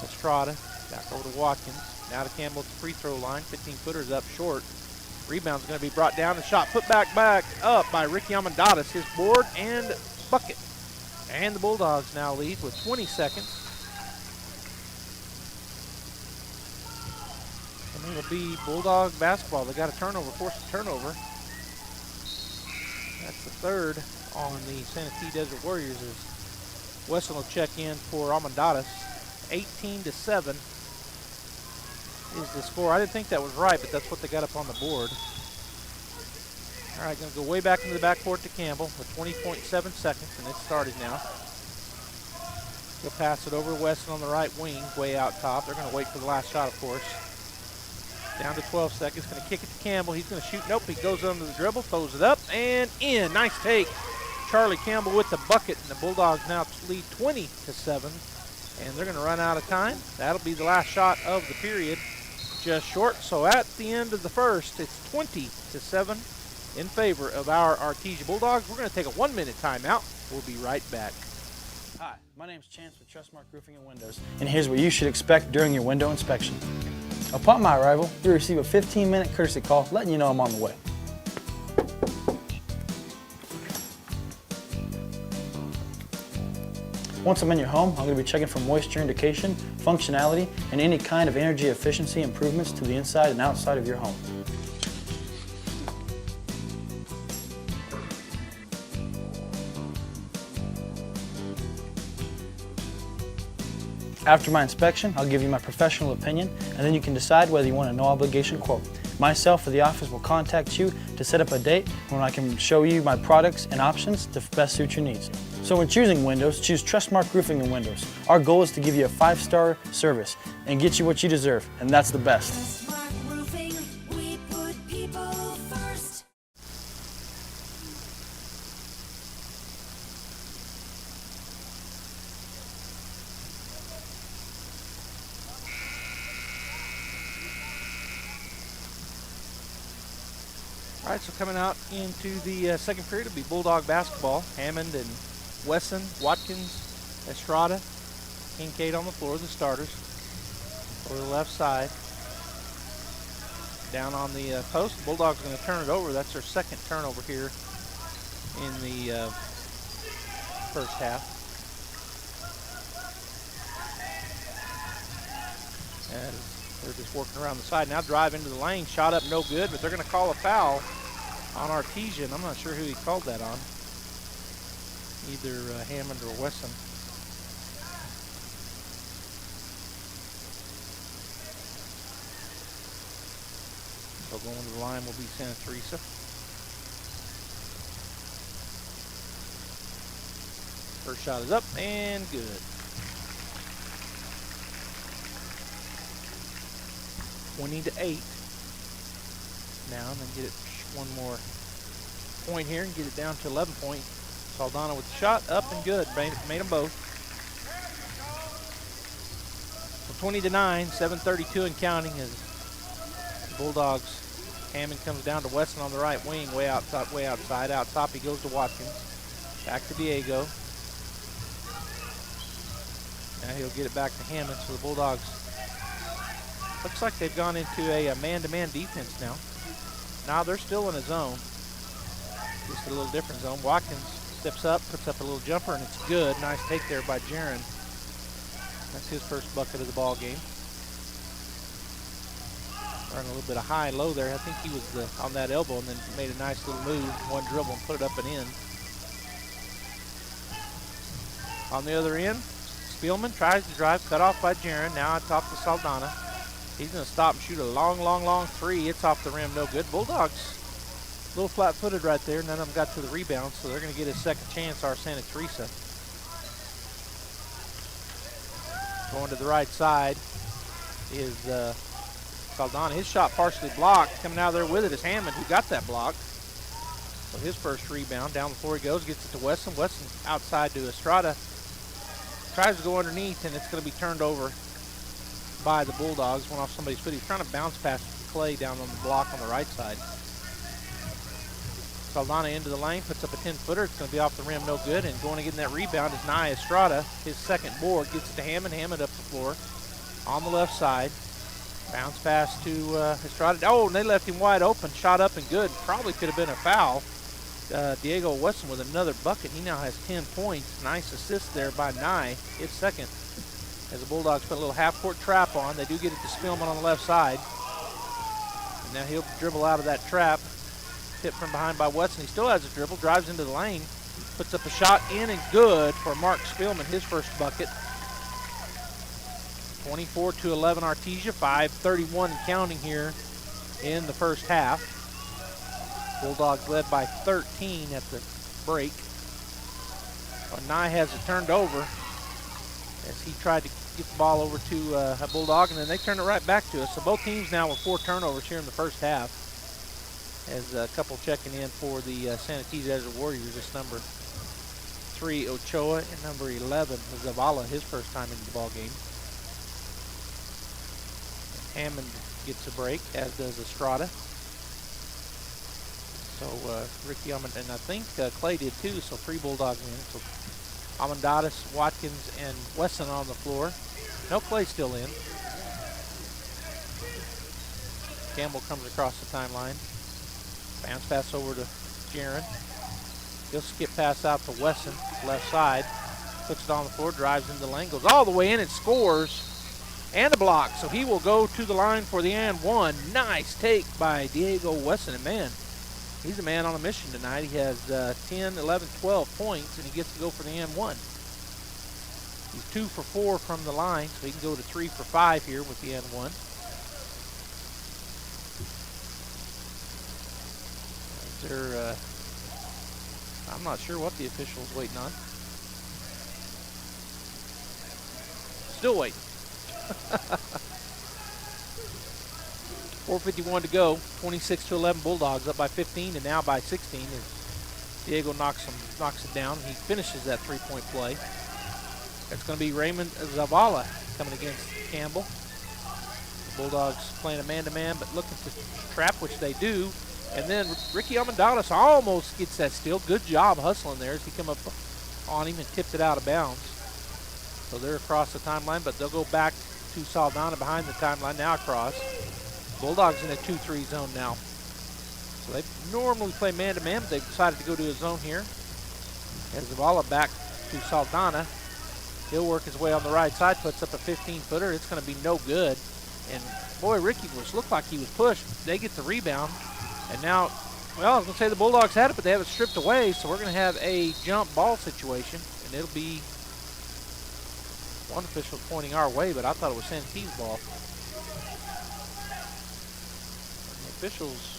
Estrada, back over to Watkins. Now to Campbell at the free throw line. 15-footers up short. Rebound's going to be brought down. The shot put back up by Ricky Amendadas. His board and bucket. And the Bulldogs now lead with 20 seconds. And it'll be Bulldog basketball. They got a turnover, forced a turnover. That's the third on the Santee Desert Warriors as Wesson will check in for Amendadas. 18-7 is the score. I didn't think that was right, but that's what they got up on the board. All right, going to go way back into the backcourt to Campbell with 20.7 seconds, and it started now. He'll pass it over to Wesson on the right wing, way out top. They're going to wait for the last shot, of course. Down to 12 seconds, going to kick it to Campbell. He's going to shoot. Nope, he goes under the dribble, throws it up, and in. Nice take. Charlie Campbell with the bucket, and the Bulldogs now lead 20-7, and they're going to run out of time. That'll be the last shot of the period, just short. So at the end of the first, it's 20-7 in favor of our Artesia Bulldogs. We're going to take a 1-minute timeout. We'll be right back. Hi, my name is Chance with Trustmark Roofing and Windows, and here's what you should expect during your window inspection. Upon my arrival, you'll receive a 15-minute courtesy call letting you know I'm on the way. Once I'm in your home, I'm going to be checking for moisture indication, functionality, and any kind of energy efficiency improvements to the inside and outside of your home. After my inspection, I'll give you my professional opinion, and then you can decide whether you want a no-obligation quote. Myself or the office will contact you to set up a date when I can show you my products and options to best suit your needs. So when choosing windows, choose Trustmark Roofing and Windows. Our goal is to give you a 5-star service and get you what you deserve, and that's the best. All right, so coming out into the second period, it'll be Bulldog basketball. Hammond and Wesson, Watkins, Estrada, Kincaid on the floor, the starters. Over the left side. Down on the post, the Bulldogs are going to turn it over. That's their second turnover here in the first half. And they're just working around the side. Now drive into the lane, shot up no good, but they're going to call a foul on Artesia. I'm not sure who he called that on. Either Hammond or Wesson. So going to the line will be Santa Teresa. First shot is up and good. (20-8). Now, and then get it one more point here and get it down to 11 points. Saldana with the shot, up and good. Made them both. So 20-9, 7:32 and counting as the Bulldogs. Hammond comes down to Weston on the right wing, way outside. Out top he goes to Watkins. Back to Diego. Now he'll get it back to Hammond, so the Bulldogs looks like they've gone into a man-to-man defense now. Now they're still in a zone. Just a little different zone. Watkins steps up, puts up a little jumper, and it's good. Nice take there by Jaron. That's his first bucket of the ball game. Running a little bit of high and low there. I think he was on that elbow and then made a nice little move, one dribble, and put it up and in. On the other end, Spielman tries to drive, cut off by Jaron. Now on top to Saldana. He's going to stop and shoot a long three. It's off the rim, no good. Bulldogs a little flat-footed right there. None of them got to the rebound, so they're going to get a second chance, our Santa Teresa. Going to the right side is Saldana. His shot partially blocked. Coming out of there with it is Hammond, who got that block. So his first rebound. Down the floor he goes, gets it to Wesson. Wesson outside to Estrada. Tries to go underneath, and it's going to be turned over by the Bulldogs. Went off somebody's foot. He's trying to bounce past Clay down on the block on the right side. Saldana into the lane, puts up a 10-footer. It's going to be off the rim, no good. And going to get in that rebound is Nye Estrada. His second board gets it to Hammond. Hammond up the floor on the left side. Bounce pass to Estrada. Oh, and they left him wide open. Shot up and good. Probably could have been a foul. Diego Wesson with another bucket. He now has 10 points. Nice assist there by Nye. His second. As the Bulldogs put a little half-court trap on. They do get it to Spillman on the left side. And now he'll dribble out of that trap. Tip from behind by Wesson. He still has a dribble. Drives into the lane. Puts up a shot in and good for Mark Spillman. His first bucket. 24-11 Artesia. 5:31 counting here in the first half. Bulldogs led by 13 at the break. Nye has it turned over as he tried to get the ball over to a Bulldog, and then they turn it right back to us. So both teams now with 4 turnovers here in the first half. As a couple checking in for the Santa Cruz Desert Warriors. It's number 3 Ochoa and number 11 Zavala, his first time into the ball game. Hammond gets a break, as does Estrada. So Ricky and I think Clay did too, so 3 Bulldogs in. So Amandatis, Watkins, and Wesson on the floor. No Clay still in. Campbell comes across the timeline. Bounce pass over to Jaron. He'll skip pass out to Wesson, left side. Puts it on the floor, drives into the lane, goes all the way in and scores. And a block, so he will go to the line for the and one. Nice take by Diego Wesson, and man, he's a man on a mission tonight. He has 10, 11, 12 points, and he gets to go for the and one. He's 2 for 4 from the line, so he can go to 3 for 5 here with the and one. I'm not sure what the official's waiting on. Still waiting. 4:51 to go. 26-11 Bulldogs up by 15 and now by 16 as Diego knocks it down. He finishes that 3-point play. It's going to be Raymond Zavala coming against Campbell. The Bulldogs playing a man-to-man, but looking to trap, which they do. And then Ricky Almendalis almost gets that steal. Good job hustling there as he come up on him and tipped it out of bounds. So they're across the timeline, but they'll go back to Saldana behind the timeline, now across. Bulldogs in a 2-3 zone now. So they normally play man-to-man, but they've decided to go to a zone here. As Zavala back to Saldana. He'll work his way on the right side, puts up a 15-footer. It's going to be no good. And boy, Ricky looked like he was pushed. They get the rebound. And now, well, I was going to say the Bulldogs had it, but they have it stripped away, so we're going to have a jump ball situation, and it'll be one official pointing our way, but I thought it was Santee's ball. And the officials,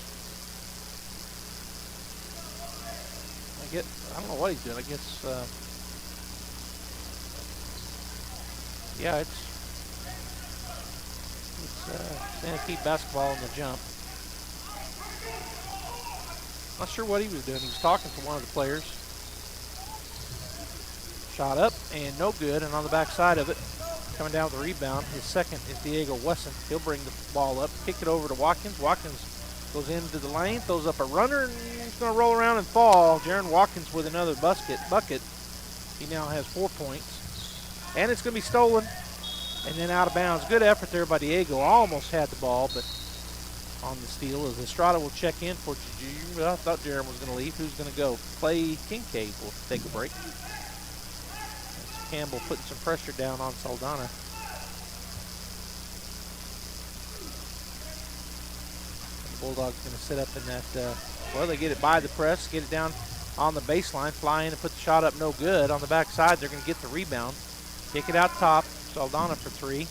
I don't know what he's doing. I guess, yeah, it's Santee basketball on the jump. Not sure what he was doing. He was talking to one of the players. Shot up and no good. And on the back side of it, coming down with the rebound, his second is Diego Wesson. He'll bring the ball up, kick it over to Watkins. Watkins goes into the lane, throws up a runner, and he's going to roll around and fall. Jaron Watkins with another bucket. He now has 4 points. And it's going to be stolen and then out of bounds. Good effort there by Diego. Almost had the ball, but on the steal as Estrada will check in for Juju. I thought Jaron was going to leave. Who's going to go? Clay Kincaid will take a break. That's Campbell putting some pressure down on Saldana. And the Bulldogs going to sit up in that, well, they get it by the press, get it down on the baseline, fly in and put the shot up, no good. On the backside, they're going to get the rebound. Kick it out top. Saldana for 3,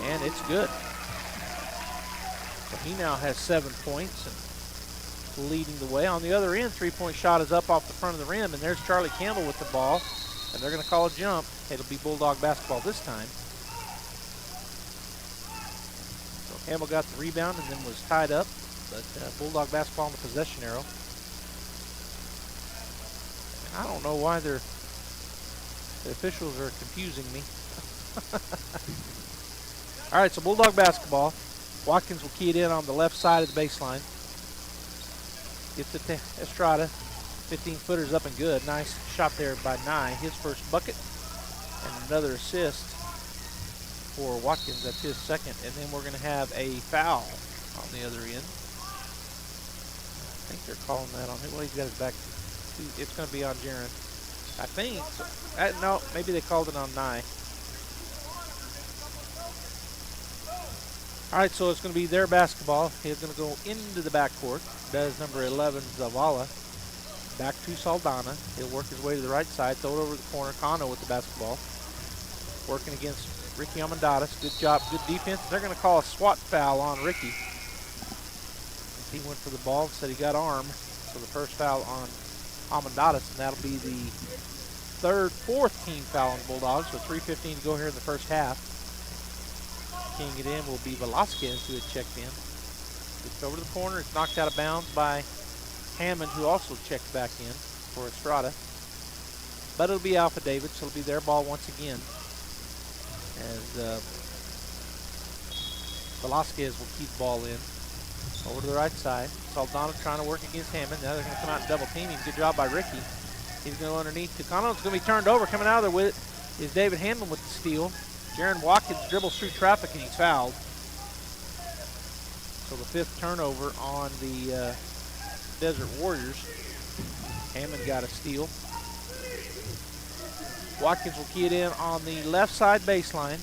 and it's good. So he now has 7 points and leading the way. On the other end, 3-point shot is up off the front of the rim, and there's Charlie Campbell with the ball, and they're going to call a jump. It'll be Bulldog basketball this time. Hamill got the rebound and then was tied up, but Bulldog basketball on the possession arrow. And I don't know why the officials are confusing me. All right, so Bulldog basketball. Watkins will key it in on the left side of the baseline. Gets it to Estrada. 15-footer's up and good. Nice shot there by Nye. His first bucket and another assist for Watkins. That's his second. And then we're going to have a foul on the other end. I think they're calling that on him. Well, he's got his back. It's going to be on Jaron. I think. No, maybe they called it on Nye. All right, so it's going to be their basketball. He's going to go into the backcourt. Does number 11, Zavala. Back to Saldana. He'll work his way to the right side, throw it over the corner. Kano with the basketball. Working against Ricky Amandadas. Good job, good defense. They're going to call a SWAT foul on Ricky. He went for the ball and said he got armed. So the first foul on Amandadas, and that'll be the fourth team foul on the Bulldogs. So 3:15 to go here in the first half. Keying it in will be Velasquez, who had checked in. It's over to the corner. It's knocked out of bounds by Hammond, who also checked back in for Estrada. But it'll be Alpha David, so it'll be their ball once again. As Velasquez will keep the ball in. Over to the right side. Saldana trying to work against Hammond. Now they're going to come out and double team him. Good job by Ricky. He's going to go underneath. Tucano. It's going to be turned over. Coming out of there with it is David Hammond with the steal. Jaron Watkins dribbles through traffic and he's fouled. So the fifth turnover on the Desert Warriors. Hammond got a steal. Watkins will key it in on the left side baseline.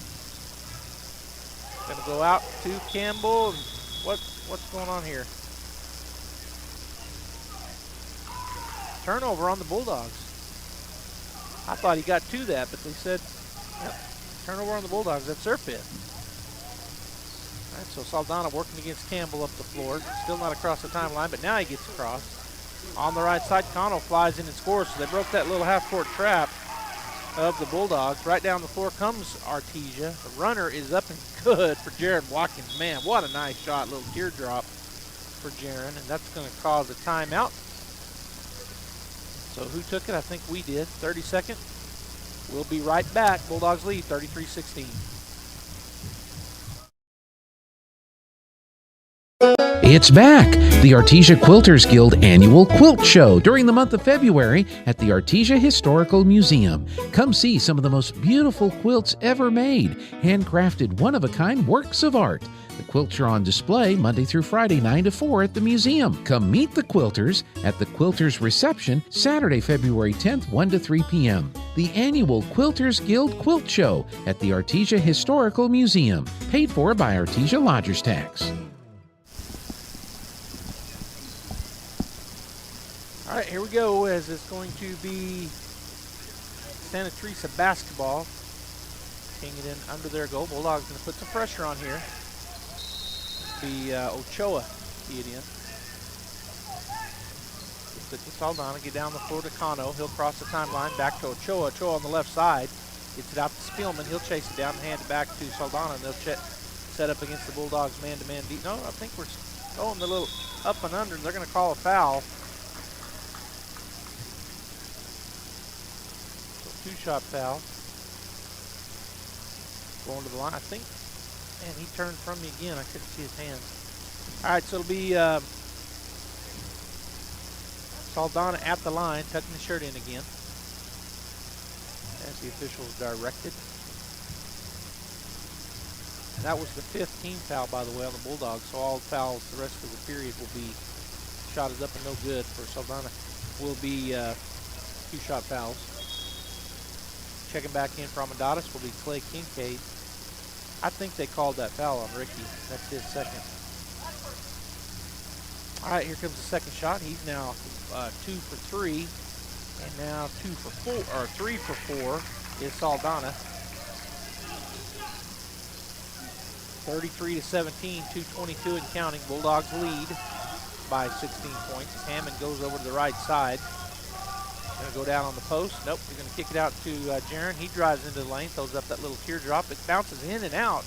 Going to go out to Campbell. What's going on here? Turnover on the Bulldogs. I thought he got to that, but they said, yep, turnover on the Bulldogs. That's their fifth. All right, so Saldana working against Campbell up the floor. Still not across the timeline, but now he gets across. On the right side, Cano flies in and scores. So they broke that little half-court trap of the Bulldogs. Right down the floor comes Artesia. The runner is up and good for Jaron Watkins. Man, what a nice shot. Little teardrop for Jaron, and that's going to cause a timeout. So who took it? I think we did. 32nd. We'll be right back. Bulldogs lead 33-16. It's back! The Artesia Quilters Guild annual quilt show during the month of February at the Artesia Historical Museum. Come see some of the most beautiful quilts ever made, handcrafted one-of-a-kind works of art. The quilts are on display Monday through Friday, 9 to 4 at the museum. Come meet the quilters at the Quilters Reception Saturday, February 10th, 1 to 3 p.m. The annual Quilters Guild Quilt Show at the Artesia Historical Museum, paid for by Artesia Lodgers Tax. All right, here we go, as it's going to be Santa Teresa basketball. Kicking it in under their goal. Bulldogs going to put some pressure on here. Be Ochoa key it in. Gets it to Saldana, get down the floor to Cano. He'll cross the timeline, back to Ochoa. Ochoa on the left side. Gets it out to Spielman. He'll chase it down and hand it back to Saldana, and they'll set up against the Bulldogs man-to-man. No, I think we're going the little up and under, and they're going to call a foul. Two-shot foul. Going to the line. I think, man, he turned from me again. I couldn't see his hands. All right, so it'll be Saldana at the line, tucking the shirt in again, as the officials directed. And that was the fifth team foul, by the way, on the Bulldogs. So all fouls the rest of the period will be shotted up and no good for Saldana. Will be two-shot fouls. Checking back in for Amandadas will be Clay Kincaid. I think they called that foul on Ricky. That's his second. All right, here comes the second shot. He's now 2 for 3, and now 3 for 4 is Saldana. 33-17, 2:22 and counting. Bulldogs lead by 16 points. Hammond goes over to the right side. Going to go down on the post. Nope, he's going to kick it out to Jaron. He drives into the lane, throws up that little teardrop. It bounces in and out.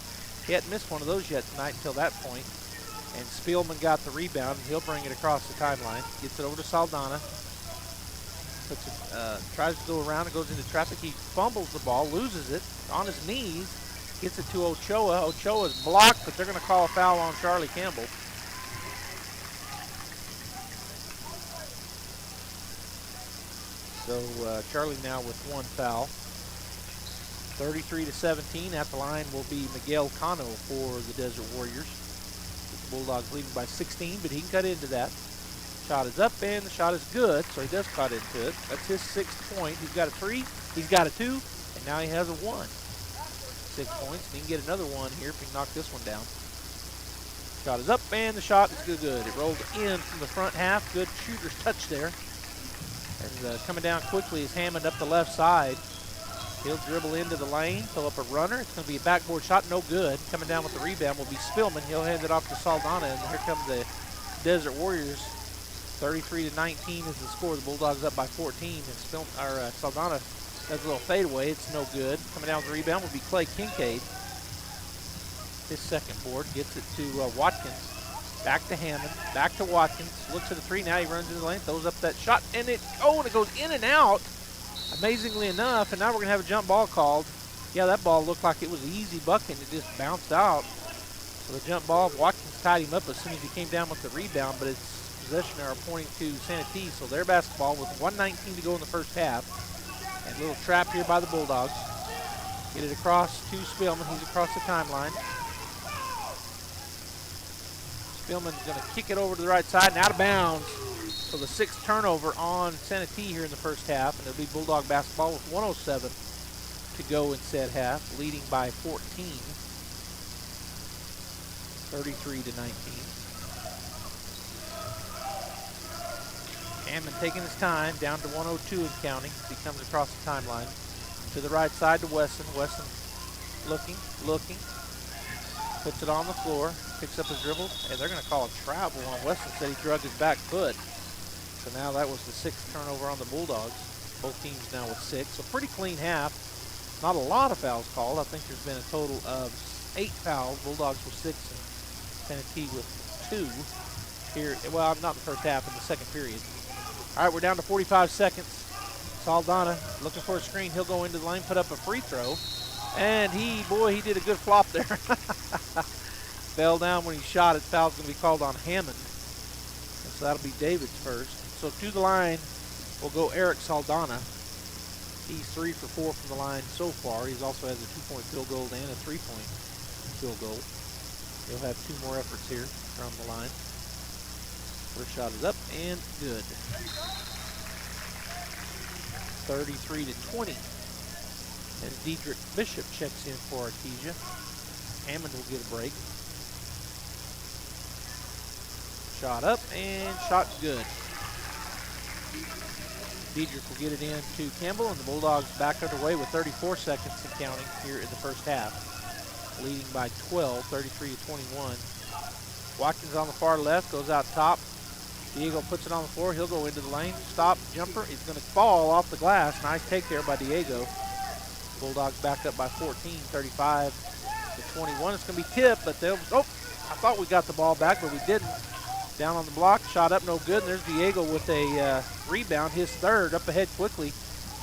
He hadn't missed one of those yet tonight until that point. And Spielman got the rebound. He'll bring it across the timeline. Gets it over to Saldana. Puts it, tries to go around and goes into traffic. He fumbles the ball, loses it on his knees. Gets it to Ochoa. Ochoa's blocked, but they're going to call a foul on Charlie Campbell. So Charlie now with one foul. 33-17. At the line will be Miguel Cano for the Desert Warriors. The Bulldogs leading by 16, but he can cut into that. Shot is up and the shot is good, so he does cut into it. That's his 6th point. He's got a 3, he's got a 2, and now he has a 1. 6 points, and he can get another one here if he can knock this one down. Shot is up and the shot is good. It rolled in from the front half. Good shooter's touch there. And coming down quickly is Hammond up the left side. He'll dribble into the lane, pull up a runner. It's going to be a backboard shot, no good. Coming down with the rebound will be Spielman. He'll hand it off to Saldana, and here come the Desert Warriors. 33-19 is the score. The Bulldogs up by 14, and Saldana does a little fadeaway. It's no good. Coming down with the rebound will be Clay Kincaid. His second board gets it to Watkins. Back to Hammond, back to Watkins. Looks at the 3 now. He runs into the lane, throws up that shot, and it goes in and out. Amazingly enough, and now we're going to have a jump ball called. Yeah, that ball looked like it was an easy bucket, and it just bounced out. So the jump ball, Watkins tied him up as soon as he came down with the rebound, but it's possession arrow pointing to Santee. So their basketball with 1:19 to go in the first half. And a little trap here by the Bulldogs. Get it across to Spielman. He's across the timeline. Spielman's going to kick it over to the right side and out of bounds. So the 6th turnover on Santee here in the first half, and it'll be Bulldog basketball with 1:07 to go in said half, leading by 14, 33-19. Hammond taking his time, down to 1:02 and counting. He comes across the timeline to the right side to Wesson. Wesson looking, puts it on the floor, picks up his dribble, and they're going to call a travel on Wesson. Said he drug his back foot. So now that was the 6th turnover on the Bulldogs. Both teams now with 6. So pretty clean half. Not a lot of fouls called. I think there's been a total of 8 fouls. Bulldogs with 6 and Santee with 2 here. Well, not in the first half, in the second period. All right, we're down to 45 seconds. Saldana looking for a screen. He'll go into the lane, put up a free throw. And he did a good flop there. Fell down when he shot it. Foul's going to be called on Hammond. And so that'll be David's first. So to the line will go Eric Saldana. He's 3 for 4 from the line so far. He also has a 2-point field goal and a 3-point field goal. He'll have 2 more efforts here from the line. First shot is up and good. 33-20. And Diedrich Bishop checks in for Artesia. Hammond will get a break. Shot up and shot good. Diedrich will get it in to Campbell, and the Bulldogs back underway with 34 seconds and counting here in the first half. Leading by 12, 33-21. Watkins on the far left, goes out top. Diego puts it on the floor. He'll go into the lane. Stop, jumper. He's going to fall off the glass. Nice take there by Diego. Bulldogs back up by 14, 35-21. It's going to be tipped, but they'll, I thought we got the ball back, but we didn't. Down on the block, shot up, no good. And there's Diego with a rebound, his 3rd. Up ahead quickly.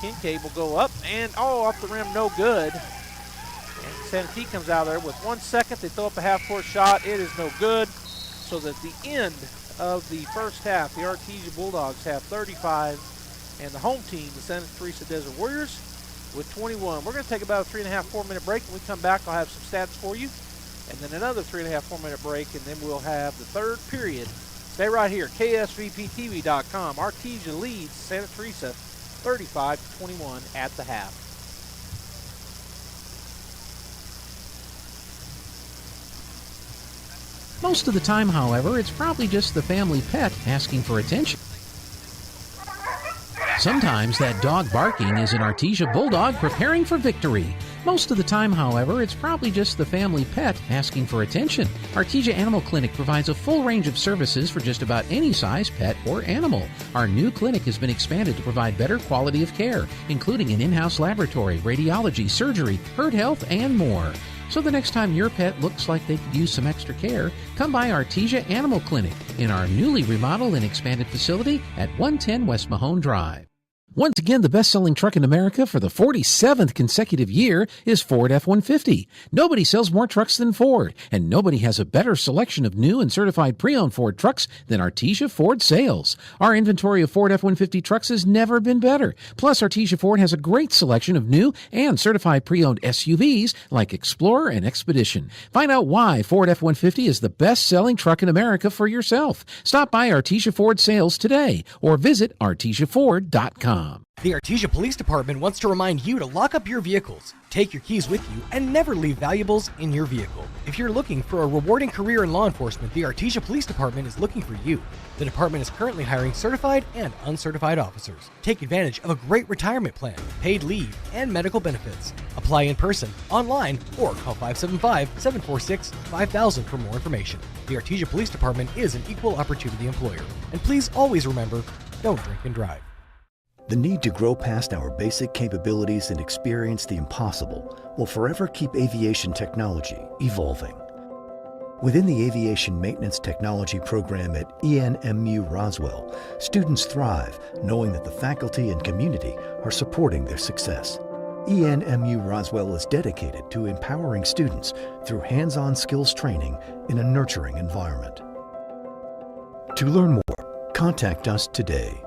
Kincaid will go up, and off the rim, no good. And Santee comes out there with 1 second. They throw up a half-court shot. It is no good. So that the end of the first half, the Artesia Bulldogs have 35, and the home team, the Santa Teresa Desert Warriors, with 21. We're going to take about a 3.5-4 minute break. When we come back, I'll have some stats for you, and then another 3.5-4 minute break, and then we'll have the 3rd period. Stay right here, KSVPTV.com. Artesia leads Santa Teresa 35-21 at the half. Most of the time, however, it's probably just the family pet asking for attention. Sometimes that dog barking is an Artesia Bulldog preparing for victory. Most of the time, however, it's probably just the family pet asking for attention. Artesia Animal Clinic provides a full range of services for just about any size pet or animal. Our new clinic has been expanded to provide better quality of care, including an in-house laboratory, radiology, surgery, herd health, and more. So the next time your pet looks like they could use some extra care, come by Artesia Animal Clinic in our newly remodeled and expanded facility at 110 West Mahone Drive. Once again, the best-selling truck in America for the 47th consecutive year is Ford F-150. Nobody sells more trucks than Ford, and nobody has a better selection of new and certified pre-owned Ford trucks than Artesia Ford Sales. Our inventory of Ford F-150 trucks has never been better. Plus, Artesia Ford has a great selection of new and certified pre-owned SUVs like Explorer and Expedition. Find out why Ford F-150 is the best-selling truck in America for yourself. Stop by Artesia Ford Sales today or visit artesiaford.com. The Artesia Police Department wants to remind you to lock up your vehicles, take your keys with you, and never leave valuables in your vehicle. If you're looking for a rewarding career in law enforcement, the Artesia Police Department is looking for you. The department is currently hiring certified and uncertified officers. Take advantage of a great retirement plan, paid leave, and medical benefits. Apply in person, online, or call 575-746-5000 for more information. The Artesia Police Department is an equal opportunity employer. And please always remember, don't drink and drive. The need to grow past our basic capabilities and experience the impossible will forever keep aviation technology evolving. Within the Aviation Maintenance Technology program at ENMU Roswell, students thrive knowing that the faculty and community are supporting their success. ENMU Roswell is dedicated to empowering students through hands-on skills training in a nurturing environment. To learn more, contact us today.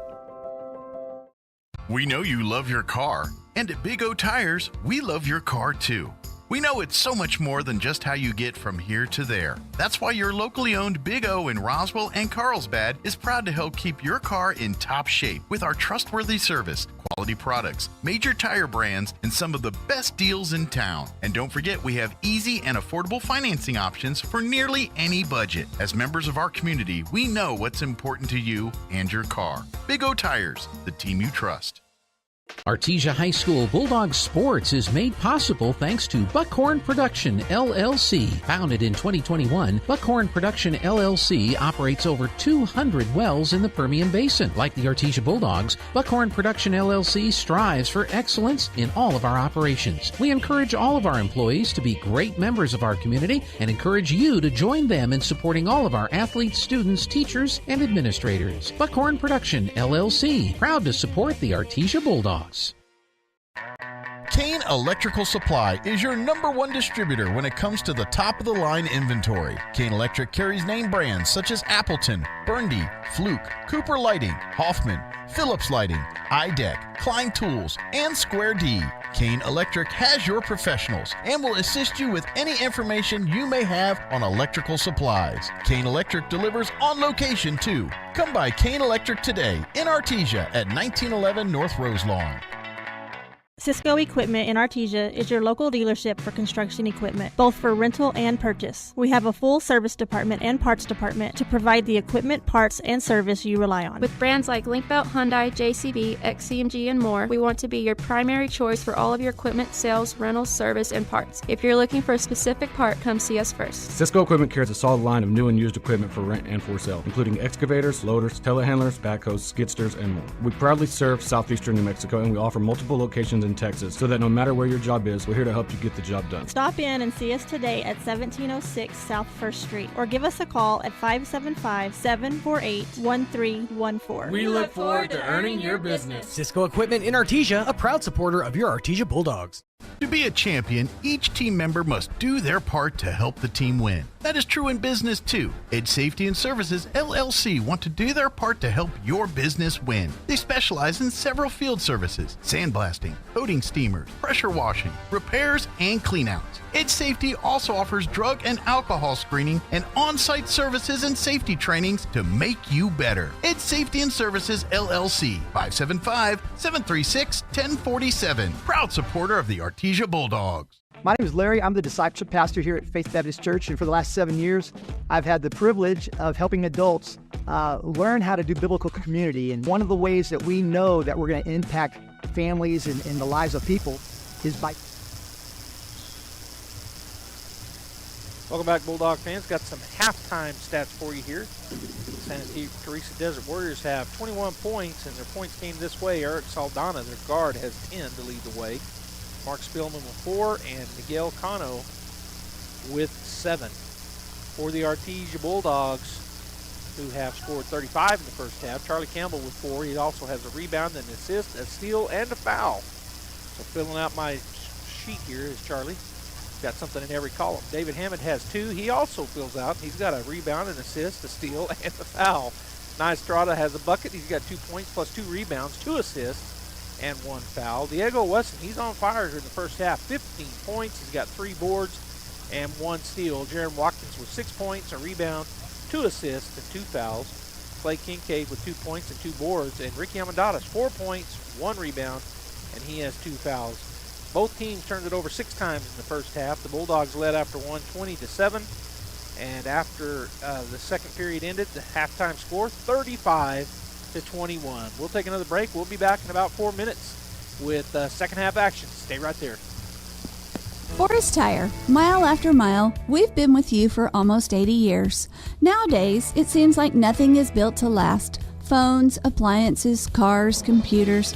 We know you love your car, and at Big O Tires, we love your car too. We know it's so much more than just how you get from here to there. That's why your locally owned Big O in Roswell and Carlsbad is proud to help keep your car in top shape with our trustworthy service, quality products, major tire brands, and some of the best deals in town. And don't forget, we have easy and affordable financing options for nearly any budget. As members of our community, we know what's important to you and your car. Big O Tires, the team you trust. Artesia High School Bulldogs Sports is made possible thanks to Buckhorn Production, LLC. Founded in 2021, Buckhorn Production, LLC operates over 200 wells in the Permian Basin. Like the Artesia Bulldogs, Buckhorn Production, LLC strives for excellence in all of our operations. We encourage all of our employees to be great members of our community and encourage you to join them in supporting all of our athletes, students, teachers, and administrators. Buckhorn Production, LLC, proud to support the Artesia Bulldogs. Kane Electrical Supply is your #1 distributor when it comes to the top-of-the-line inventory. Kane Electric carries name brands such as Appleton, Burndy, Fluke, Cooper Lighting, Hoffman, Phillips Lighting, iDeck, Klein Tools, and Square D. Kane Electric has your professionals and will assist you with any information you may have on electrical supplies. Kane Electric delivers on location too. Come by Kane Electric today in Artesia at 1911 North Roselawn. Cisco Equipment in Artesia is your local dealership for construction equipment, both for rental and purchase. We have a full service department and parts department to provide the equipment, parts, and service you rely on. With brands like Linkbelt, Hyundai, JCB, XCMG, and more, we want to be your primary choice for all of your equipment, sales, rentals, service, and parts. If you're looking for a specific part, come see us first. Cisco Equipment carries a solid line of new and used equipment for rent and for sale, including excavators, loaders, telehandlers, backhoes, skidsters, and more. We proudly serve southeastern New Mexico, and we offer multiple locations in Texas, so that no matter where your job is, we're here to help you get the job done. Stop in and see us today at 1706 South 1st Street, or give us a call at 575-748-1314. We look forward to earning your business. Cisco Equipment in Artesia, a proud supporter of your Artesia Bulldogs. To be a champion, each team member must do their part to help the team win. That is true in business too. Edge Safety and Services LLC want to do their part to help your business win. They specialize in several field services: sandblasting, coating steamers, pressure washing, repairs, and cleanouts. Edge Safety also offers drug and alcohol screening and on-site services and safety trainings to make you better. Edge Safety and Services LLC, 575-736-1047. Proud supporter of the Artesia Bulldogs. My name is Larry. I'm the discipleship pastor here at Faith Baptist Church, and for the last 7 years, I've had the privilege of helping adults learn how to do biblical community. And one of the ways that we know that we're going to impact families and the lives of people is by... Welcome back, Bulldog fans. Got some halftime stats for you here. Santa Teresa Desert Warriors have 21 points, and their points came this way. Eric Saldana, their guard, has 10 to lead the way. Mark Spielman with 4, and Miguel Cano with 7. For the Artesia Bulldogs, who have scored 35 in the first half, Charlie Campbell with 4. He also has a rebound, an assist, a steal, and a foul. So filling out my sheet here is Charlie. Got something in every column. David Hammond has 2. He also fills out. He's got a rebound, an assist, a steal, and a foul. Nye Estrada has a bucket. He's got 2 points plus 2 rebounds, 2 assists, and 1 foul. Diego Wesson, he's on fire here in the first half. 15 points. He's got 3 boards and 1 steal. Jaron Watkins with 6 points, a rebound, 2 assists, and 2 fouls. Clay Kincaid with 2 points and 2 boards. And Ricky Amendadas, 4 points, 1 rebound, and he has 2 fouls. Both teams turned it over 6 times in the first half. The Bulldogs led after one, 20-7. And after the second period ended, the halftime score, 35-21. We'll take another break. We'll be back in about 4 minutes with second half action. Stay right there. Forest Tire, mile after mile, we've been with you for almost 80 years. Nowadays, it seems like nothing is built to last. Phones, appliances, cars, computers.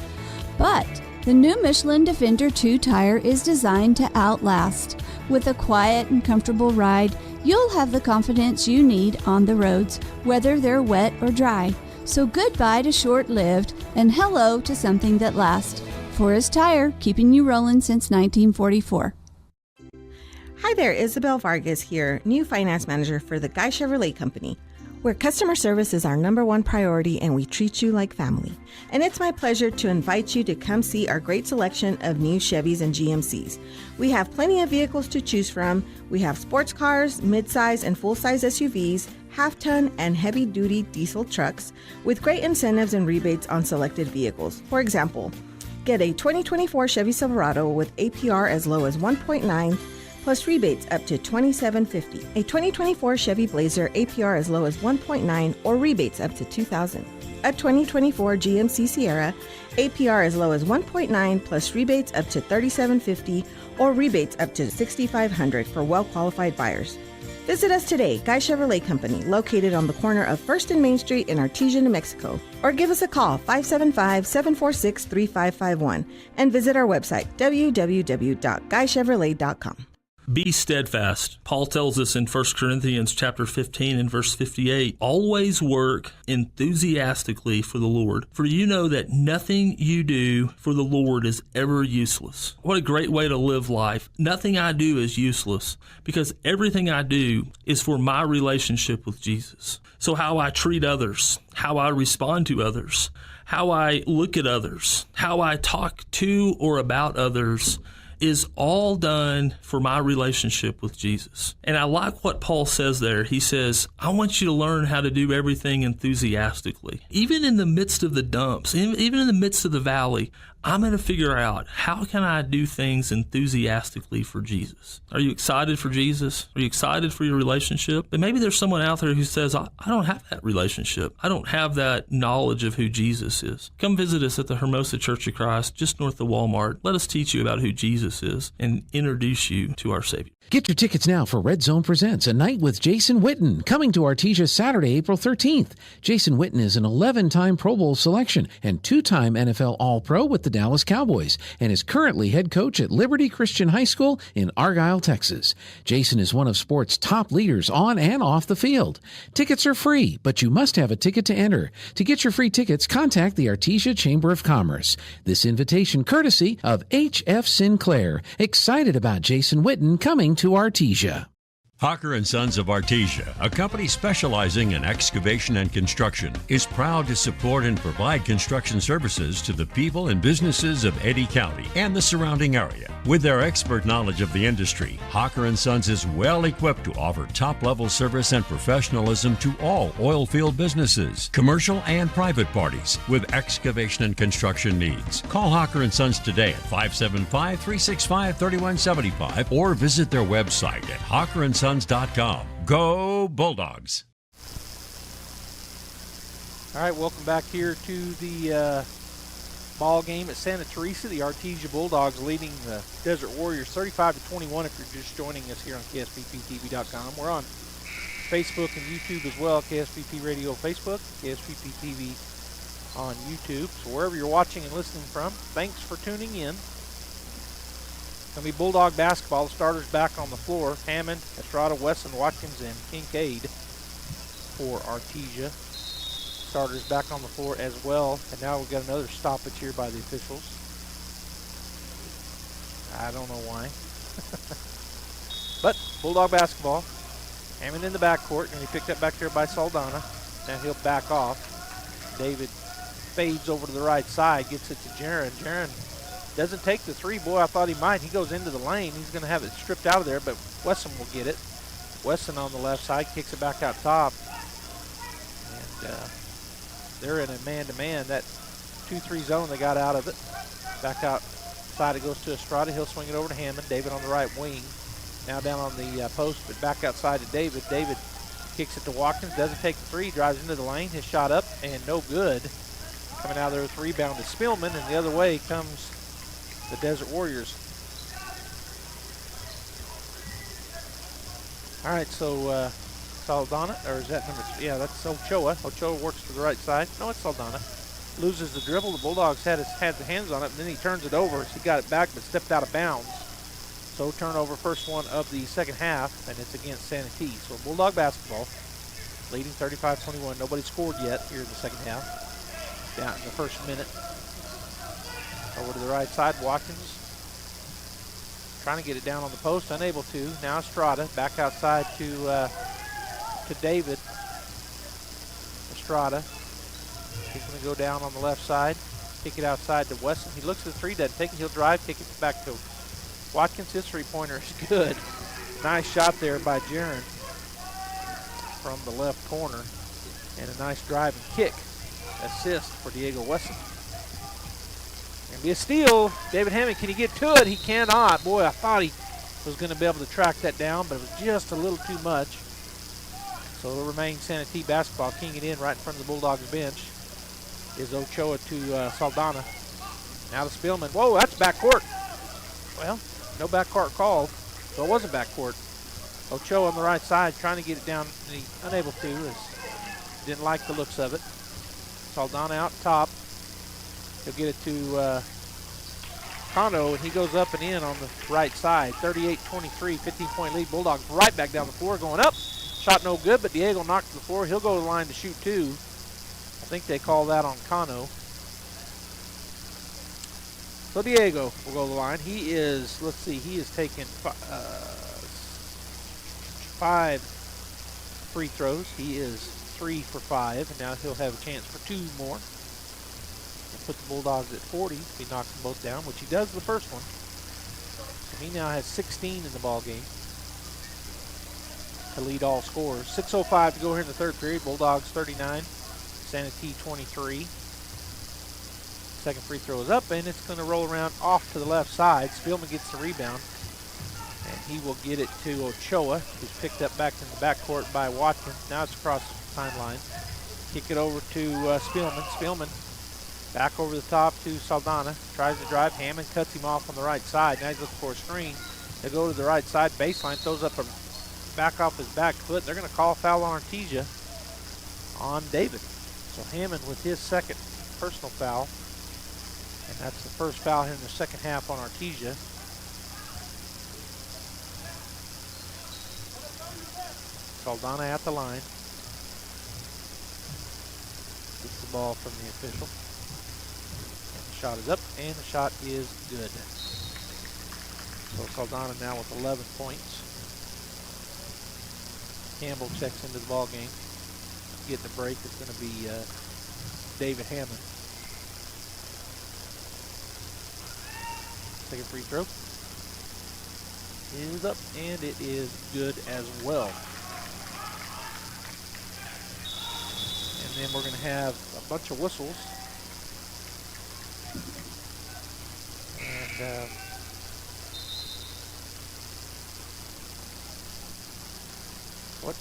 But the new Michelin Defender 2 tire is designed to outlast. With a quiet and comfortable ride, you'll have the confidence you need on the roads, whether they're wet or dry. So goodbye to short-lived and hello to something that lasts. Forest Tire, keeping you rolling since 1944. Hi there, Isabel Vargas here, new finance manager for the Guy Chevrolet Company, where customer service is our #1 priority and we treat you like family. And it's my pleasure to invite you to come see our great selection of new Chevys and GMCs. We have plenty of vehicles to choose from. We have sports cars, midsize and full-size SUVs, half-ton and heavy-duty diesel trucks with great incentives and rebates on selected vehicles. For example, get a 2024 Chevy Silverado with APR as low as 1.9 plus rebates up to $2,750. A 2024 Chevy Blazer APR as low as 1.9 or rebates up to $2,000. A 2024 GMC Sierra APR as low as 1.9 plus rebates up to $3,750 or rebates up to $6,500 for well-qualified buyers. Visit us today, Guy Chevrolet Company, located on the corner of 1st and Main Street in Artesia, New Mexico. Or give us a call, 575-746-3551, and visit our website, www.guychevrolet.com. Be steadfast. Paul tells us in 1 Corinthians chapter 15 and verse 58, always work enthusiastically for the Lord, for you know that nothing you do for the Lord is ever useless. What a great way to live life. Nothing I do is useless because everything I do is for my relationship with Jesus. So how I treat others, how I respond to others, how I look at others, how I talk to or about others is all done for my relationship with Jesus. And I like what Paul says there. He says, I want you to learn how to do everything enthusiastically. Even in the midst of the dumps, even in the midst of the valley, I'm going to figure out how can I do things enthusiastically for Jesus. Are you excited for Jesus? Are you excited for your relationship? But maybe there's someone out there who says, I don't have that relationship. I don't have that knowledge of who Jesus is. Come visit us at the Hermosa Church of Christ, just north of Walmart. Let us teach you about who Jesus is and introduce you to our Savior. Get your tickets now for Red Zone Presents A Night with Jason Witten, coming to Artesia Saturday, April 13th. Jason Witten is an 11-time Pro Bowl selection and 2-time NFL All-Pro with the Dallas Cowboys and is currently head coach at Liberty Christian High School in Argyle, Texas. Jason is one of sports' top leaders on and off the field. Tickets are free, but you must have a ticket to enter. To get your free tickets, contact the Artesia Chamber of Commerce. This invitation courtesy of H.F. Sinclair. Excited about Jason Witten coming to Artesia. Hawker & Sons of Artesia, a company specializing in excavation and construction, is proud to support and provide construction services to the people and businesses of Eddy County and the surrounding area. With their expert knowledge of the industry, Hawker & Sons is well equipped to offer top-level service and professionalism to all oil field businesses, commercial and private parties with excavation and construction needs. Call Hawker & Sons today at 575-365-3175 or visit their website at hawkerandsons.com. Go Bulldogs! All right, welcome back here to the ball game at Santa Teresa. The Artesia Bulldogs leading the Desert Warriors 35-21 if you're just joining us here on KSVPTV.com. We're on Facebook and YouTube as well, KSVP Radio Facebook, KSVP TV on YouTube. So wherever you're watching and listening from, thanks for tuning in. Going to be Bulldog basketball. The starters back on the floor. Hammond, Estrada, Wesson, Watkins, and Kincaid for Artesia. Starters back on the floor as well. And now we've got another stoppage here by the officials. I don't know why. But Bulldog basketball. Hammond in the backcourt, and he picked up back there by Saldana. Now he'll back off. David fades over to the right side, gets it to Jaron. Jaron doesn't take the three. Boy, I thought he might. He goes into the lane. He's going to have it stripped out of there, but Wesson will get it. Wesson on the left side kicks it back out top. And they're in a man-to-man. That 2-3 zone, they got out of it. Back outside it goes to Estrada. He'll swing it over to Hammond. David on the right wing. Now down on the post, but back outside to David. David kicks it to Watkins. Doesn't take the three. Drives into the lane. His shot up and no good. Coming out there with the rebound to Spillman, and the other way comes the Desert Warriors. All right, so Saldana, or is that number 2? Yeah, that's Ochoa. Ochoa works to the right side. No, it's Saldana. Loses the dribble. The Bulldogs had the hands on it, and then he turns it over. So he got it back, but stepped out of bounds. So turnover, first one of the second half, and it's against Santee. So Bulldog basketball, leading 35-21. Nobody scored yet here in the second half. Down in the first minute. Over to the right side, Watkins trying to get it down on the post, unable to. Now Estrada back outside to David. Estrada, he's going to go down on the left side, kick it outside to Wesson. He looks at the three, doesn't take it. He'll drive, kick it back to Watkins. His three-pointer is good. Nice shot there by Jaron from the left corner, and a nice drive and kick assist for Diego Wesson. Gonna be a steal. David Hammond, can he get to it? He cannot. Boy, I thought he was going to be able to track that down, but it was just a little too much. So it'll remain Santee basketball. Keying it in right in front of the Bulldogs bench is Ochoa to Saldana. Now to Spillman. Whoa, that's backcourt. Well, no backcourt called, so it wasn't backcourt. Ochoa on the right side trying to get it down, and he's unable to. Didn't like the looks of it. Saldana out top. He'll get it to Kondo, and he goes up and in on the right side. 38-23, 15-point lead. Bulldogs right back down the floor, going up. Shot no good, but Diego knocked to the floor. He'll go to the line to shoot two. I think they call that on Kondo. So Diego will go to the line. He is, let's see, he has taken 5 free throws. He is 3 for 5, and now he'll have a chance for 2 more. And put the Bulldogs at 40 if he knocks them both down, which he does the first one. So he now has 16 in the ball game to lead all scorers. 6:05 to go here in the third period. Bulldogs 39, Santee 23. Second free throw is up, and it's going to roll around off to the left side. Spillman gets the rebound, and he will get it to Ochoa, who's picked up back in the backcourt by Watkins. Now it's across the timeline. Kick it over to Spillman. Spillman back over the top to Saldana. Tries to drive. Hammond cuts him off on the right side. Now he's looking for a screen. They go to the right side baseline. Throws up a back off his back foot. They're going to call a foul on Artesia on David. So Hammond with his second personal foul. And that's the first foul here in the second half on Artesia. Saldana at the line. Gets the ball from the official. And the shot is up, and the shot is good. So Saldana now with 11 points. Campbell checks into the ball game. Getting a break is going to be David Hammond. Second free throw is up, and it is good as well. And then we're going to have a bunch of whistles. And what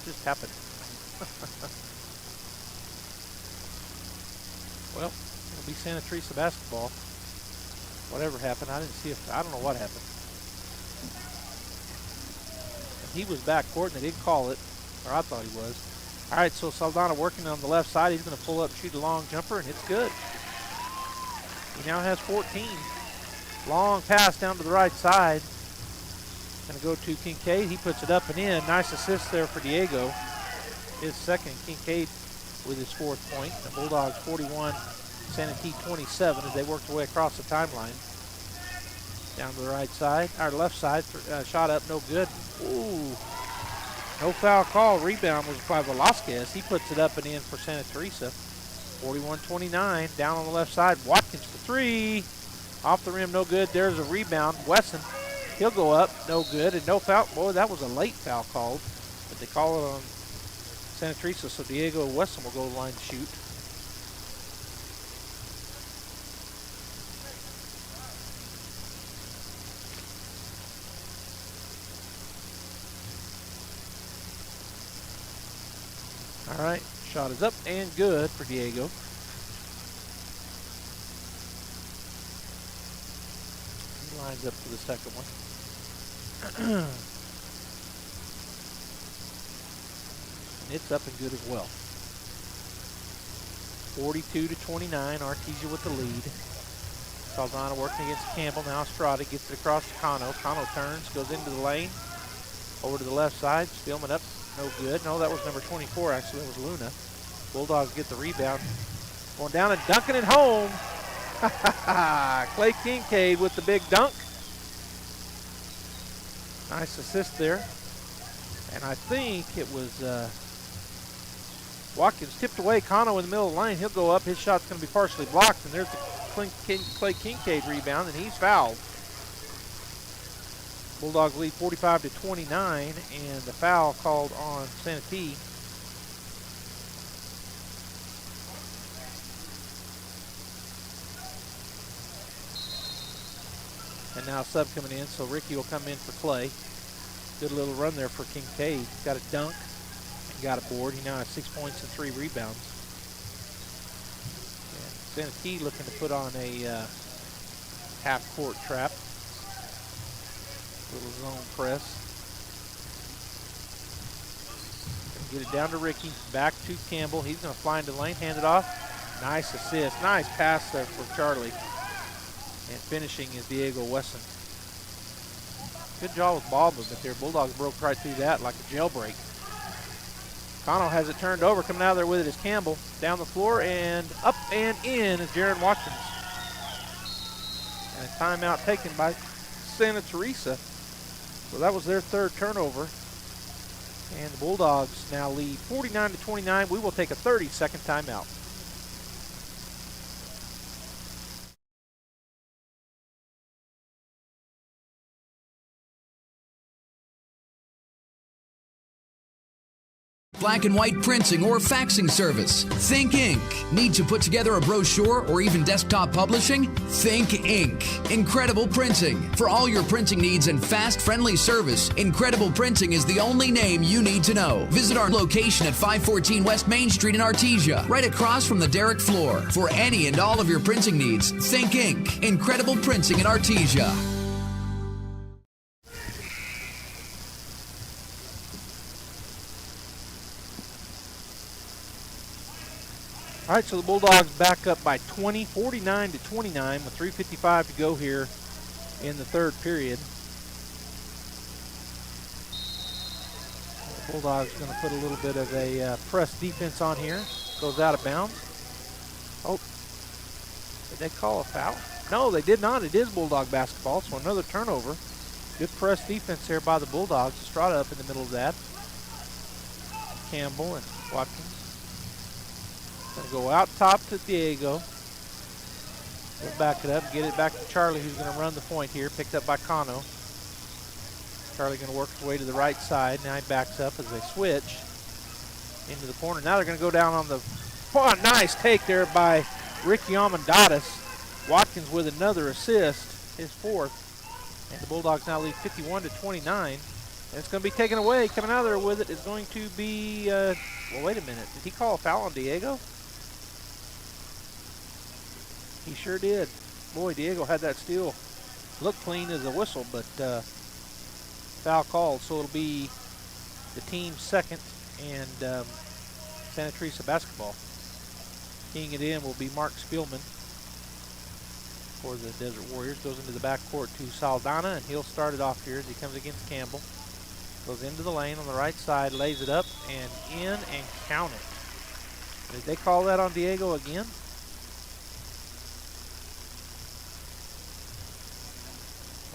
just happened? Well, it'll be Santa Teresa basketball. Whatever happened, I didn't see it. I don't know what happened. And he was backcourt, and they didn't call it, or I thought he was. All right, so Saldana working on the left side. He's going to pull up, shoot a long jumper, and it's good. He now has 14. Long pass down to the right side. Going to go to Kincaid. He puts it up and in. Nice assist there for Diego. His second. Kincaid with his 4th point. The Bulldogs 41, Santee 27 as they work their way across the timeline. Down to the right side, our left side, shot up, no good. Ooh, no foul call. Rebound was by Velasquez. He puts it up and in for Santa Teresa. 41-29, down on the left side. Watkins for 3. Off the rim, no good. There's a rebound. Wesson, he'll go up, no good, and no foul. Boy, that was a late foul called, but they call it on Santa Teresa, so Diego Wesson will go to the line to shoot. All right, shot is up and good for Diego. He lines up for the second one. It's up and good as well. 42-29, Artesia with the lead. Saldana working against Campbell. Now Estrada gets it across to Cano. Cano turns, goes into the lane. Over to the left side. Spielman up. No good. No, that was number 24, actually. That was Luna. Bulldogs get the rebound. Going down and dunking it home. Clay Kincaid with the big dunk. Nice assist there. And I think it was Watkins tipped away. Cano in the middle of the lane. He'll go up. His shot's going to be partially blocked. And there's the Clay Kincaid rebound, and he's fouled. Bulldogs lead 45-29, and the foul called on Santee. And now a sub coming in, so Ricky will come in for Clay. Good little run there for Kincaid. Got a dunk and got a board. He now has 6 points and 3 rebounds. And Santee looking to put on a half-court trap. Little zone press. Get it down to Ricky. Back to Campbell. He's going to fly into the lane. Hand it off. Nice assist. Nice pass there for Charlie. And finishing is Diego Wesson. Good job with ball movement there. Bulldogs broke right through that like a jailbreak. Cano has it turned over. Coming out of there with it is Campbell. Down the floor and up and in is Jaron Watkins. And a timeout taken by Santa Teresa. So that was their 3rd turnover. And the Bulldogs now lead 49-29. We will take a 30-second timeout. Black and white printing or faxing service? Think Ink. Need to put together a brochure or even desktop publishing? Think Ink. Incredible Printing. For all your printing needs and fast, friendly service, Incredible Printing is the only name you need to know. Visit our location at 514 West Main Street in Artesia, right across from the Derrick floor. For any and all of your printing needs, Think Ink. Incredible Printing in Artesia. All right, so the Bulldogs back up by 20, 49-29 with 3:55 to go here in the 3rd period. The Bulldogs going to put a little bit of a press defense on here. Goes out of bounds. Oh, did they call a foul? No, they did not. It is Bulldog basketball, so another turnover. Good press defense here by the Bulldogs. Estrada up in the middle of that. Campbell and Watkins. Going to go out top to Diego. We'll back it up, get it back to Charlie, who's going to run the point here. Picked up by Cano. Charlie going to work his way to the right side. Now he backs up as they switch into the corner. Now they're going to go down on the... Oh, nice take there by Ricky Almendadas. Watkins with another assist, his 4th. And the Bulldogs now lead 51-29. And it's going to be taken away. Coming out of there with it is going to be... well, wait a minute. Did he call a foul on Diego? He sure did. Boy, Diego had that steal. Looked clean as a whistle, but foul called. So it'll be the team's 2nd and Santa Teresa basketball. Keying it in will be Mark Spielman. for the Desert Warriors. Goes into the backcourt to Saldana, and he'll start it off here as he comes against Campbell. Goes into the lane on the right side, lays it up and in and count it. Did they call that on Diego again?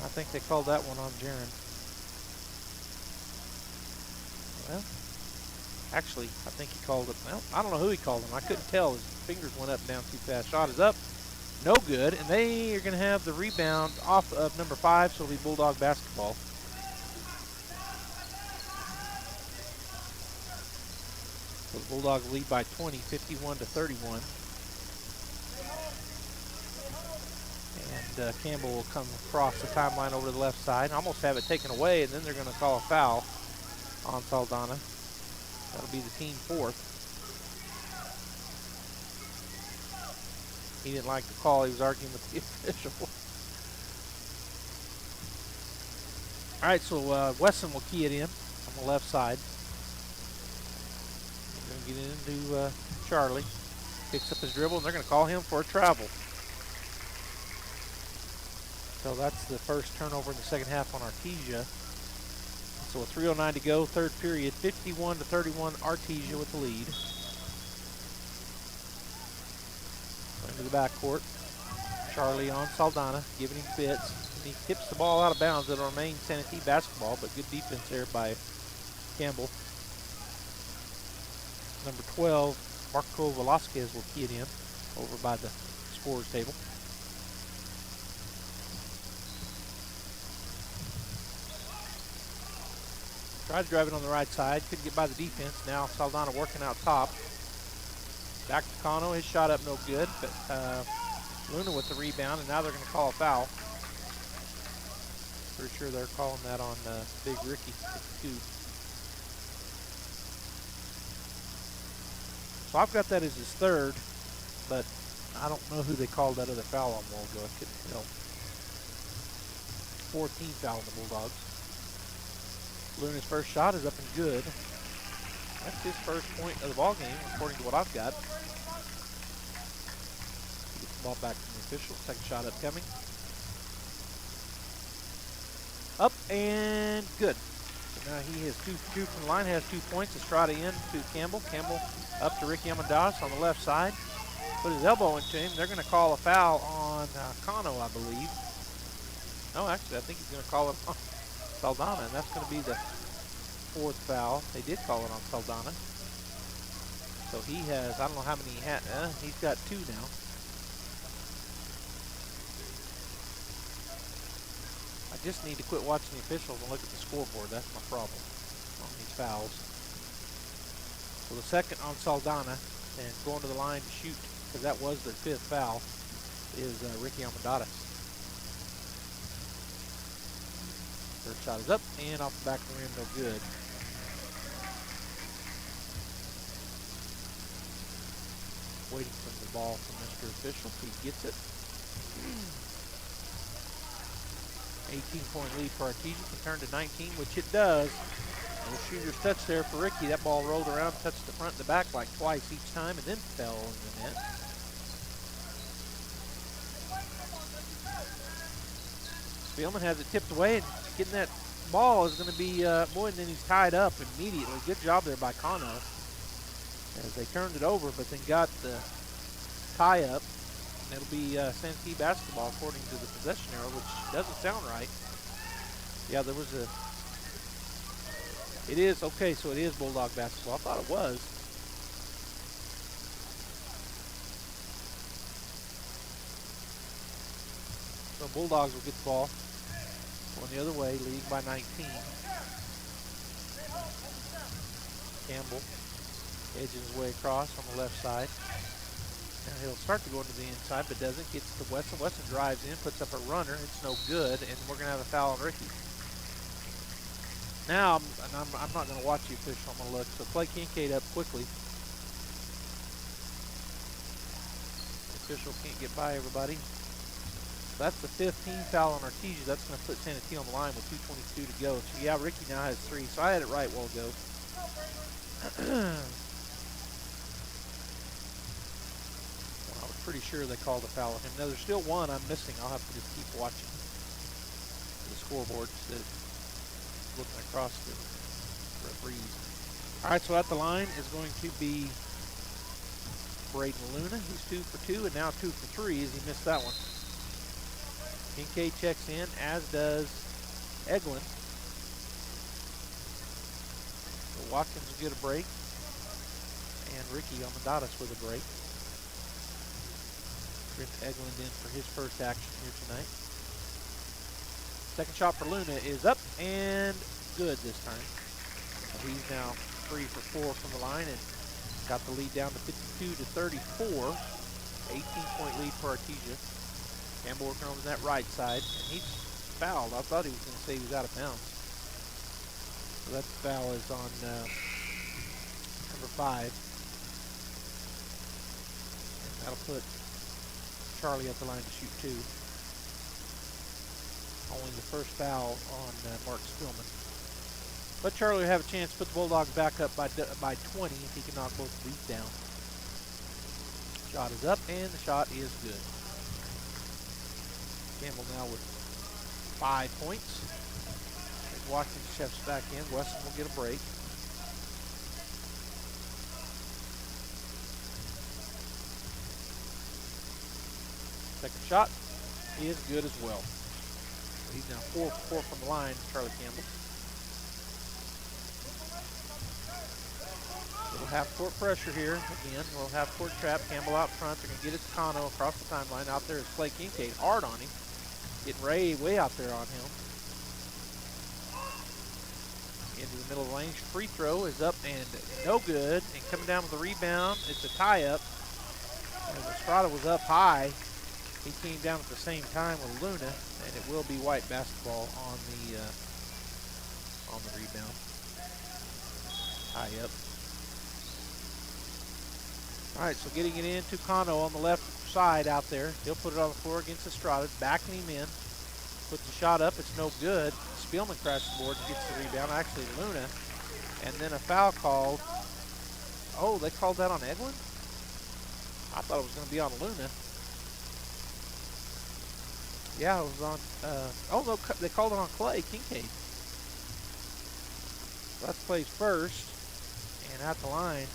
I think they called that one on Jaron. Well, actually, I think he called it. Well, I don't know who he called him. I couldn't tell. His fingers went up and down too fast. Shot is up. No good. And they are going to have the rebound off of number 5, so it'll be Bulldog basketball. So the Bulldogs lead by 20, 51-31. And Campbell will come across the timeline over to the left side. Almost have it taken away, and then they're going to call a foul on Saldana. That'll be the team 4th. He didn't like the call. He was arguing with the official. All right, so Wesson will key it in on the left side. They're going to get into Charlie. Picks up his dribble, and they're going to call him for a travel. So that's the first turnover in the second half on Artesia. So with 3:09 to go, third period, 51-31, Artesia with the lead. Into the backcourt. Charlie on Saldana, giving him fits. And he tips the ball out of bounds. It'll remain Santee basketball, but good defense there by Campbell. Number 12, Marco Velasquez will key it in over by the scorer's table. Tried to drive it on the right side, couldn't get by the defense. Now Saldana working out top. Back to Cano, his shot up no good, but Luna with the rebound, and now they're going to call a foul. Pretty sure they're calling that on Big Ricky, 52. So I've got that as his third, but I don't know who they called that other foul on a while ago. I couldn't tell. 14th foul on the Bulldogs. Luna's first shot is up and good. That's his first point of the ball game, according to what I've got. Gets the ball back from the official. Second shot upcoming. Up and good. So now he has two from the line, has 2 points. Estrada in to Campbell. Campbell up to Ricky Amadas on the left side. Put his elbow into him. They're going to call a foul on Cano, I believe. No, actually, I think he's going to call it on Saldana, and that's going to be the 4th foul. They did call it on Saldana. So he has, I don't know how many he had. He's got 2 now. I just need to quit watching the officials and look at the scoreboard. That's my problem on these fouls. So the second on Saldana, and going to the line to shoot, because that was their 5th foul, is Ricky Amadas. First shot is up and off the back of the rim, no good. Waiting for the ball from Mr. Official. He gets it. 18-point lead for Artesia. Can turn to 19, which it does. No shooter's touch there for Ricky. That ball rolled around, touched the front and the back like twice each time, and then fell in the net. Spielman has it tipped away, and getting that ball is going to be, boy, and then he's tied up immediately. Good job there by Cano as they turned it over, but then got the tie up. And it'll be Santee basketball according to the possession arrow, which doesn't sound right. Yeah, there was a... It is, okay, so it is Bulldog basketball. I thought it was. So Bulldogs will get the ball. Going the other way, leading by 19. Campbell edges his way across on the left side. Now he'll start to go into the inside, but doesn't. Gets to Wesson. Wesson drives in, puts up a runner. It's no good, and we're going to have a foul on Ricky. Now, I'm not going to watch the official. I'm going to look. So play Kincaid up quickly. The official can't get by everybody. So that's the 15th foul on Artesia. That's going to put Santee on the line with 2:22 to go. So yeah, Ricky now has 3. So I had it right a while ago. pretty sure they called a foul on him. Now, there's still one I'm missing. I'll have to just keep watching the scoreboard instead of looking across the referees. All right, so at the line is going to be Braden Luna. He's 2 for 2, and now 2 for 3 as he missed that one. Kincaid checks in, as does Eglin. So Watkins will get a break, and Ricky Amadeus with a break. Trent Eglin in for his first action here tonight. Second shot for Luna is up and good this time. So he's now 3 for 4 from the line and got the lead down to 52-34. 18-point lead for Artesia. Campbell working on that right side, and he's fouled. I thought he was going to say he was out of bounds. So that foul is on number 5. And that'll put Charlie at the line to shoot 2. Only the first foul on Mark Spillman. But Charlie will have a chance to put the Bulldogs back up by 20 if he can knock both of these down. Shot is up, and the shot is good. Campbell now with 5 points. As Watkins checks back in, Weston will get a break. Second shot is good as well. So he's now 4 for 4 from the line, Charlie Campbell. Little half-court pressure here. Again, little half-court trap. Campbell out front. They're going to get it to Kano across the timeline. Out there is Clay Kincaid. Hard on him. Getting way out there on him. Into the middle of the lane. Free throw is up and no good. And coming down with the rebound, it's a tie-up. As Estrada was up high, he came down at the same time with Luna, and it will be white basketball on the rebound. Tie-up. All right, so getting it in to Kano on the left side out there. He'll put it on the floor against Estrada, backing him in. Puts the shot up, it's no good. Spielman crashes the board and gets the rebound, actually Luna. And then a foul called. Oh, they called that on Eglin? I thought it was going to be on Luna. Yeah, it was on, oh no, they called it on Clay Kincaid. So that's Clay's first. And at the line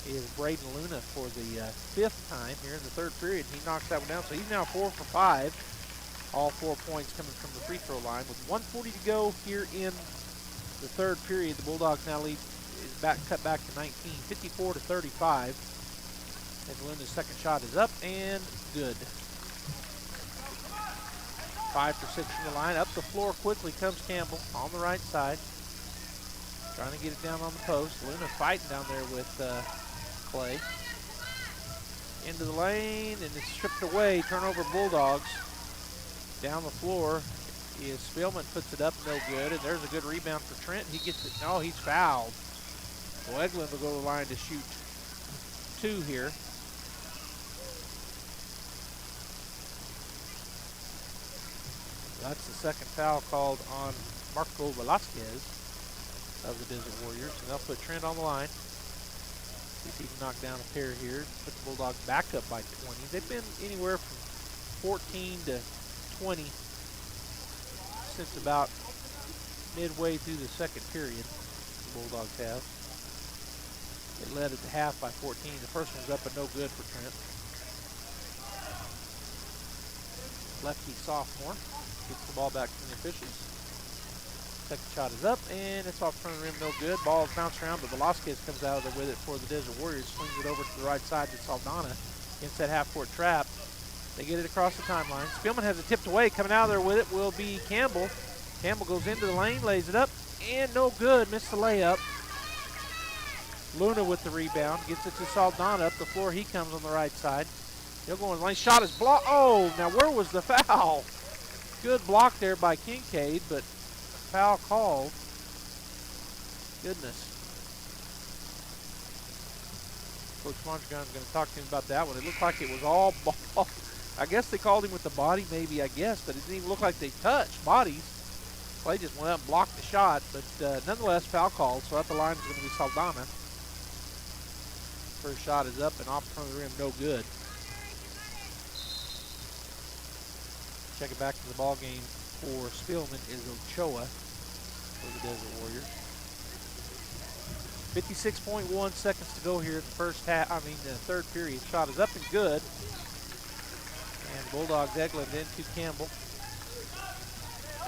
is Braden Luna for the 5th time here in the 3rd period. He knocks that one down, so he's now 4 for 5. All 4 points coming from the free throw line. With 1:40 to go here in the 3rd period, the Bulldogs now lead is cut back to 19, 54-35. And Luna's second shot is up and good. 5 for 6 from the line. Up the floor quickly comes Campbell on the right side. Trying to get it down on the post. Luna fighting down there with Clay. Into the lane, and it's stripped away. Turnover Bulldogs. Down the floor is Spielman, puts it up, no good. And there's a good rebound for Trent. He gets it. No, he's fouled. So Eglin will go to the line to shoot 2 here. That's the second foul called on Marco Velasquez of the Desert Warriors. And they'll put Trent on the line. See if he can knock down a pair here. Put the Bulldogs back up by 20. They've been anywhere from 14 to 20 since about midway through the 2nd period. The Bulldogs have. They led at the half by 14. The first one's up and no good for Trent. Lefty sophomore gets the ball back from the officials. Second shot is up, and it's off front of the rim, no good. Ball bounced around, but Velasquez comes out of there with it for the Desert Warriors. Swings it over to the right side to Saldana against that half-court trap. They get it across the timeline. Spielman has it tipped away. Coming out of there with it will be Campbell. Campbell goes into the lane, lays it up, and no good. Missed the layup. Luna with the rebound. Gets it to Saldana. Up the floor he comes on the right side. He'll go in the lane. Shot is blocked. Oh, now where was the foul? Good block there by Kincaid, but foul called. Goodness. Coach Mondragon's going to talk to him about that one. It looked like it was all ball. I guess they called him with the body, maybe, I guess, but it didn't even look like they touched bodies. Clay just went up and blocked the shot, but nonetheless, foul called. So at the line is going to be Saldana. First shot is up and off front of the rim, no good. Checking back to the ball game for Spielman is Ochoa for the Desert Warriors. 56.1 seconds to go here in the the third period. Shot is up and good. And Bulldogs Eglin into Campbell.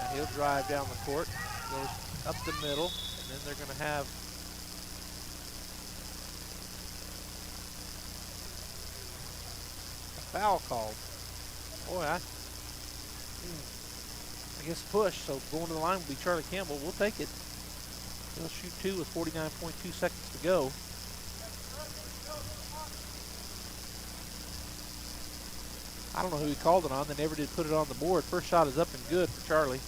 And he'll drive down the court, goes up the middle, and then they're going to have a foul called. Boy, I guess push, so going to the line will be Charlie Campbell. We'll take it. He'll shoot two with 49.2 seconds to go. I don't know who he called it on. They never did put it on the board. First shot is up and good for Charlie.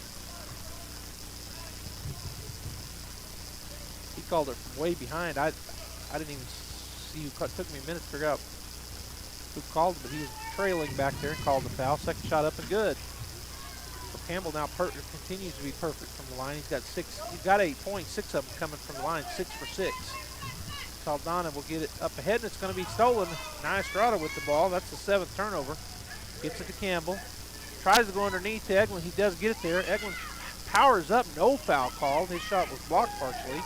He called it from way behind. I didn't even see who it took me a minute to figure out who called it, but he was trailing back there and called the foul. Second shot up and good. So Campbell now continues to be perfect from the line. He's got 8 points, 6 of them coming from the line, 6 for 6. Saldana will get it up ahead, and it's going to be stolen. Estrada with the ball. That's the 7th turnover. Gets it to Campbell. Tries to go underneath to Eglin. He does get it there. Eglin powers up. No foul called. His shot was blocked partially.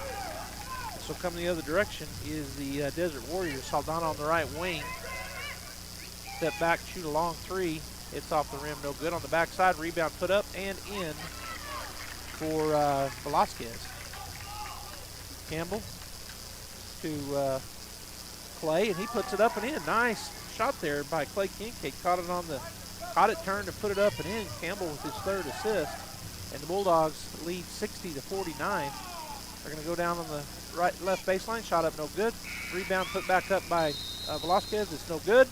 So coming the other direction is the Desert Warriors. Saldana on the right wing. Step back, shoot a long three. It's off the rim, no good. On the backside, rebound put up and in for Velasquez. Campbell to Clay, and he puts it up and in. Nice shot there by Clay Kincaid. Caught it, turned, and put it up and in. Campbell with his 3rd assist. And the Bulldogs lead 60-49. They're going to go down on the left baseline. Shot up, no good. Rebound put back up by Velasquez. It's no good.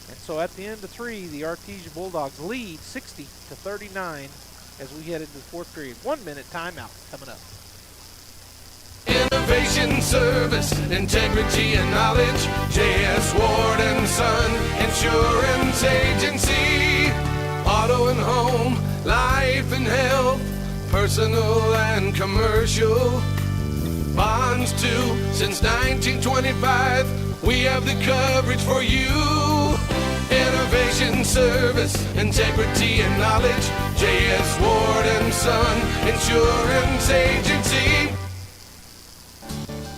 And so at the end of 3, the Artesia Bulldogs lead 60-39 as we head into the 4th period. 1 minute timeout coming up. Innovation, service, integrity, and knowledge. J.S. Ward and Son Insurance Agency. Auto and home, life and health, personal and commercial. Bonds too, since 1925. We have the coverage for you. Innovation, service, integrity, and knowledge. J.S. Ward and Son Insurance Agency.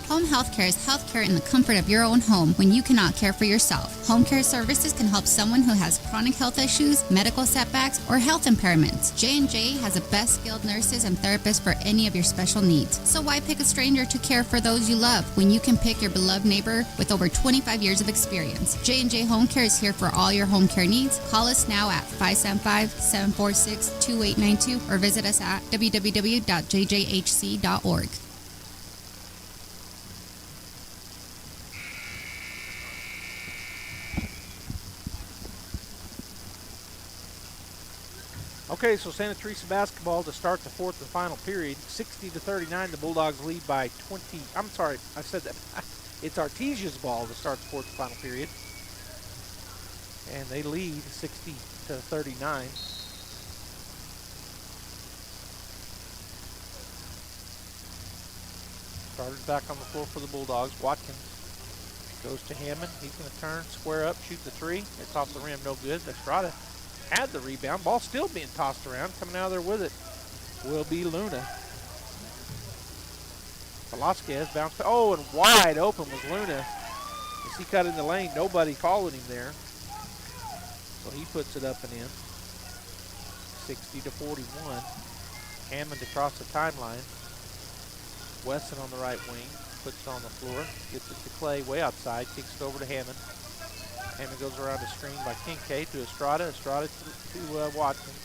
Home healthcare is healthcare in the comfort of your own home when you cannot care for yourself. Home care services can help someone who has chronic health issues, medical setbacks, or health impairments. J&J has the best skilled nurses and therapists for any of your special needs. So why pick a stranger to care for those you love when you can pick your beloved neighbor with over 25 years of experience? J&J Home Care is here for all your home care needs. Call us now at 575-746-2892 or visit us at www.jjhc.org. Okay, so Santa Teresa basketball to start the 4th and final period. 60-39, the Bulldogs lead by 20. I'm sorry, I said that. It's Artesia's ball to start the 4th and final period. And they lead 60-39. Starters back on the floor for the Bulldogs. Watkins goes to Hammond. He's going to turn, square up, shoot the 3. It's off the rim, no good. Estrada had the rebound. Ball still being tossed around. Coming out of there with it will be Luna. Velasquez bounced. Oh, and wide open was Luna. As he cut in the lane, nobody calling him there. So he puts it up and in. 60-41. Hammond across the timeline. Weston on the right wing. Puts it on the floor. Gets it to Clay way outside. Kicks it over to Hammond. Hammond goes around a screen by Kincaid to Estrada. Estrada to Watkins.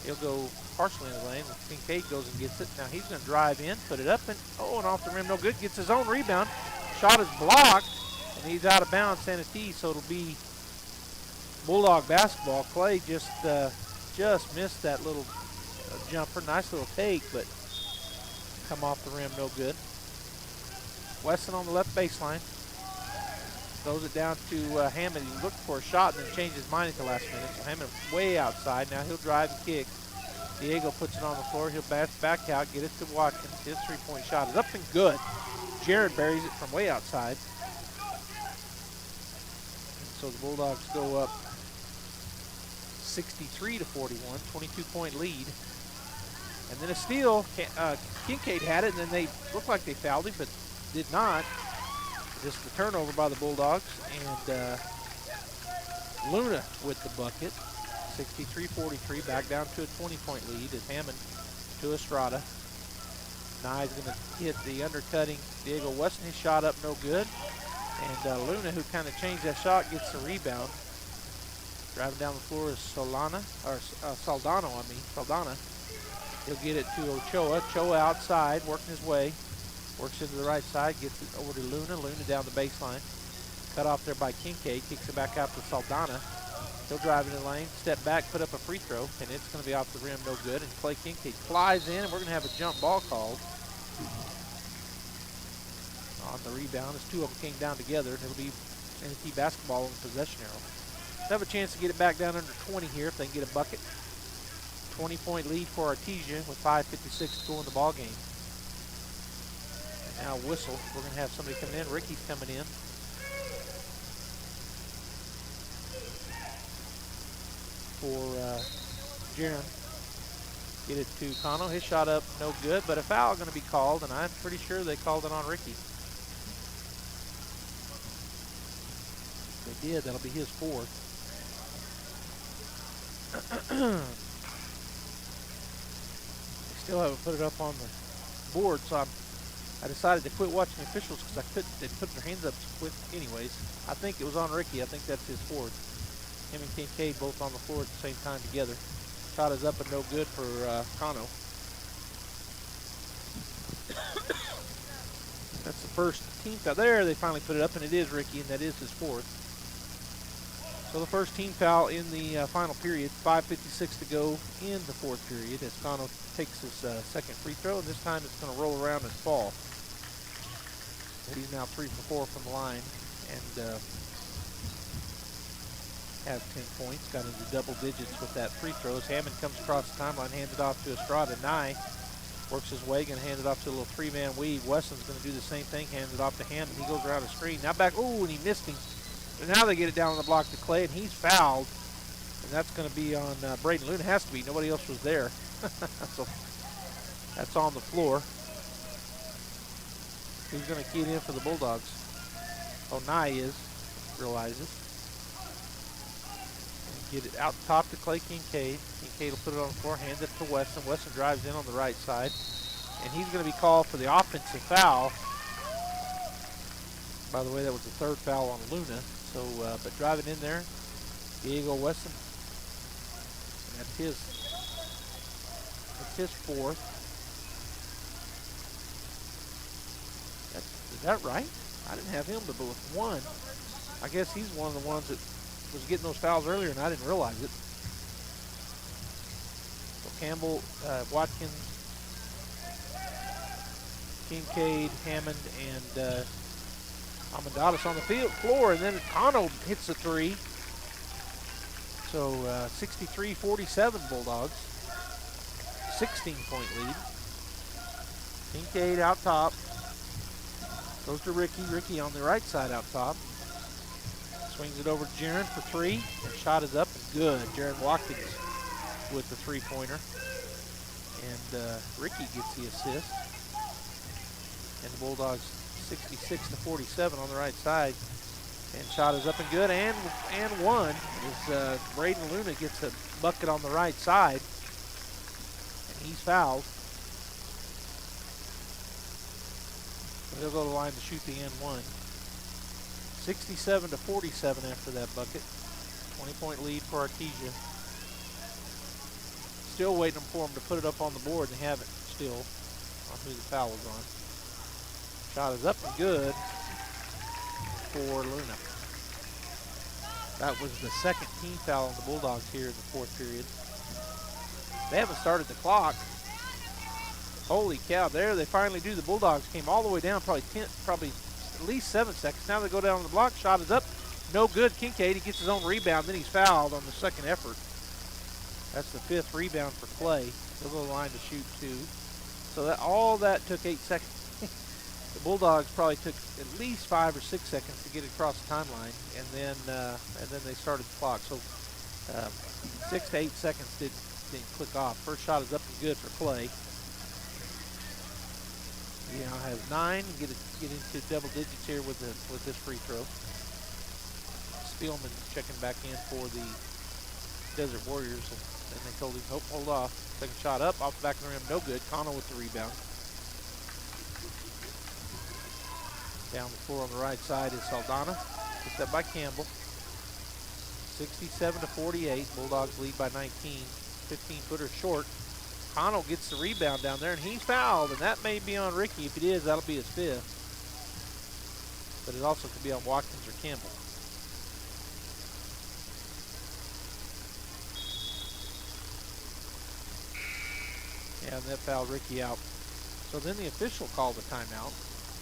He'll go partially in the lane. Kincaid goes and gets it. Now he's going to drive in, put it up, and off the rim, no good. Gets his own rebound. Shot is blocked, and he's out of bounds, Santee, so it'll be Bulldog basketball. Clay just missed that little jumper. Nice little take, but come off the rim, no good. Weston on the left baseline. Throws it down to Hammond. He looked for a shot and then changed his mind at the last minute. So Hammond way outside. Now he'll drive and kick. Diego puts it on the floor. He'll back out, get it to Watkins. His 3-point shot is up and good. Jared buries it from way outside. And so the Bulldogs go up 63-41, 22-point lead. And then a steal. Kincaid had it, and then they looked like they fouled him, but did not. Just the turnover by the Bulldogs. And Luna with the bucket. 63-43, back down to a 20-point lead as Hammond to Estrada. Nye's going to hit the undercutting Diego Weston. His shot up, no good. And Luna, who kind of changed that shot, gets the rebound. Driving down the floor is Saldana. He'll get it to Ochoa. Ochoa outside, working his way. Works into the right side, gets it over to Luna. Luna down the baseline. Cut off there by Kincaid. Kicks it back out to Saldana. He'll drive in the lane, step back, put up a free throw, and it's going to be off the rim, no good. And Clay Kincaid flies in, and we're going to have a jump ball called. On the rebound, as two of them came down together, and it'll be NT basketball on the possession arrow. They'll have a chance to get it back down under 20 here if they can get a bucket. 20-point lead for Artesia with 5:56 to go in the ball game. And now whistle. We're going to have somebody coming in. Ricky's coming in. For Jaron. Get it to Cano. His shot up, no good, but a foul going to be called, and I'm pretty sure they called it on Ricky. They did. That'll be his fourth. They still haven't put it up on the board, so I decided to quit watching the officials because they put their hands up quick anyways. I think it was on Ricky. I think that's his fourth. Him and Kincaid both on the floor at the same time together. Shot is up and no good for Cano. That's the first team foul. There, they finally put it up, and it is Ricky, and that is his fourth. So the first team foul in the final period. 5:56 to go in the fourth period as Cano takes his second free throw, and this time it's going to roll around and fall. He's now 3 for 4 from the line, and has 10 points, got into double digits with that free throw. As Hammond comes across the timeline, hands it off to Estrada. Nye works his way, going to hand it off to a little three-man weave. Weston's going to do the same thing, hands it off to Hammond. He goes around the screen. Now back, and he missed him. And now they get it down on the block to Clay, and he's fouled. And that's going to be on Braden Luna. Has to be. Nobody else was there. So that's on the floor. Who's going to key it in for the Bulldogs? Oh, Nye realizes. Get it out top to Clay Kincaid. Kincaid will put it on the floor, hands it to Weston. Weston drives in on the right side. And he's going to be called for the offensive foul. By the way, that was the third foul on Luna. So, but driving in there, Diego Weston. And that's his fourth. Is that right? I didn't have him but with one. I guess he's one of the ones that was getting those fouls earlier, and I didn't realize it. So Campbell, Watkins, Kincaid, Hammond, and Amendados on the floor, and then Cano hits the three. So 63-47 Bulldogs. 16-point lead. Kincaid out top. Goes to Ricky. Ricky on the right side out top. Swings it over to Jaron for three. Their shot is up and good. Jaron Watkins with the three-pointer. And Ricky gets the assist. And the Bulldogs 66-47 on the right side. And shot is up and good. And one is Braden Luna gets a bucket on the right side. And he's fouled. So he'll go to the line to shoot the N1. 67-47 after that bucket. 20-point lead for Artesia. Still waiting for them to put it up on the board, and they haven't still on who the foul was on. Shot is up and good for Luna. That was the second team foul on the Bulldogs here in the fourth period. They haven't started the clock. Holy cow, there they finally do. The Bulldogs came all the way down, probably at least 7 seconds. Now they go down on the block. Shot is up. No good. Kincaid, he gets his own rebound. Then he's fouled on the second effort. That's the fifth rebound for Clay. He'll go to the line to shoot two. So all that took 8 seconds. The Bulldogs probably took at least 5 or 6 seconds to get across the timeline, and then they started the clock. So 6 to 8 seconds didn't click off. First shot is up and good for play. He now has 9 and get into double digits here with this free throw. Spielman checking back in for the Desert Warriors, and they told him, hold off. Second shot up, off the back of the rim, no good. Connell with the rebound. Down the floor on the right side is Saldana. Picked up by Campbell. 67 to 48. Bulldogs lead by 19. 15-footer short. Connell gets the rebound down there, and he's fouled, and that may be on Ricky. If it is, that'll be his 5th. But it also could be on Watkins or Campbell. Yeah, and that fouled Ricky out. So then the official called a timeout,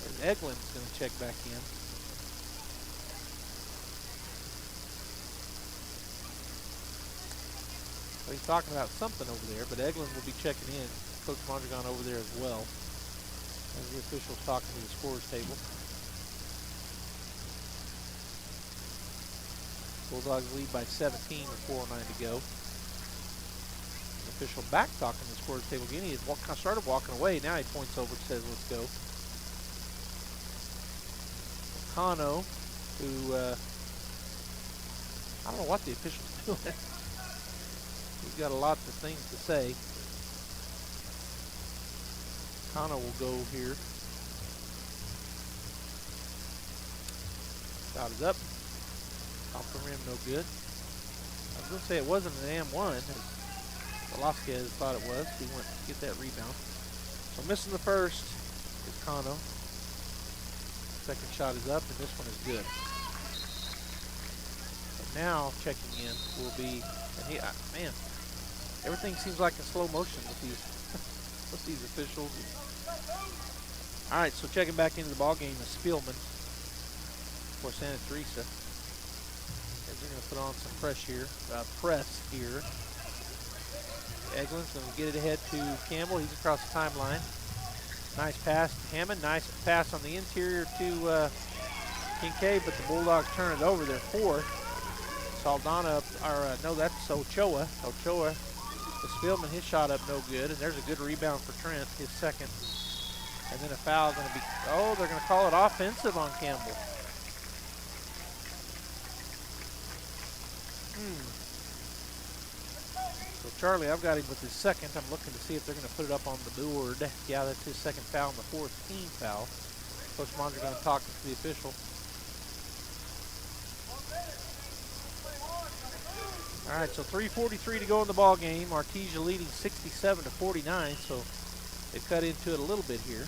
as Eglин's going to check back in. So he's talking about something over there, but Eglin will be checking in. Coach Mondragon over there as well, as the official's talking to the scorers table. Bulldogs lead by 17 with 4:09 to go. The official back talking to the scorers table again. He had started walking away. Now he points over and says, let's go. Kano, who, I don't know what the official's doing. He's got a lot of things to say. Kano will go here. Shot is up. Off the rim, no good. I was going to say it wasn't an M1, as Velasquez thought it was. He went to get that rebound. So missing the first is Kano. Second shot is up, and this one is good. And now checking in will be, and he, man, everything seems like in slow motion with these with these officials. All right, so checking back into the ball game is Spielman for Santa Teresa. They're going to put on some press here. Eglin's going to get it ahead to Campbell. He's across the timeline. Nice pass to Hammond. Nice pass on the interior to Kincaid, but the Bulldogs turn it over. They're 4th. Saldana, no, that's Ochoa. Ochoa, the Spielman, his shot up no good, and there's a good rebound for Trent, his second. And then a foul going to be, they're going to call it offensive on Campbell. So Charlie, I've got him with his second. I'm looking to see if they're going to put it up on the board. Yeah, that's his second foul and the 4th team foul. Coach Mondragon talking to the official. All right, so 3:43 to go in the ball game. Artesia leading 67 to 49, so they've cut into it a little bit here.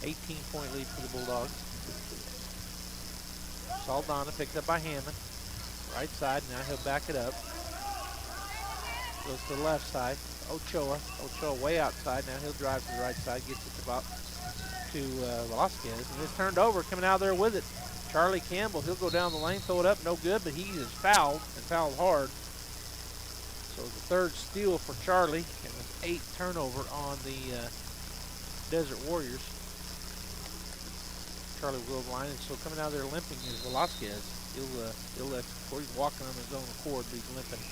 18-point lead for the Bulldogs. Saldana picked up by Hammond. Right side, now he'll back it up. Goes to the left side. Ochoa way outside. Now he'll drive to the right side, gets it to Velasquez, and it's turned over, coming out there with it. Charlie Campbell, he'll go down the lane, throw it up, no good, but he is fouled, and fouled hard. So the 3rd steal for Charlie, and the 8th turnover on the Desert Warriors. Charlie will go to the line, and so coming out there limping is Velasquez. He'll execute. He's walking on his own accord, but he's limping.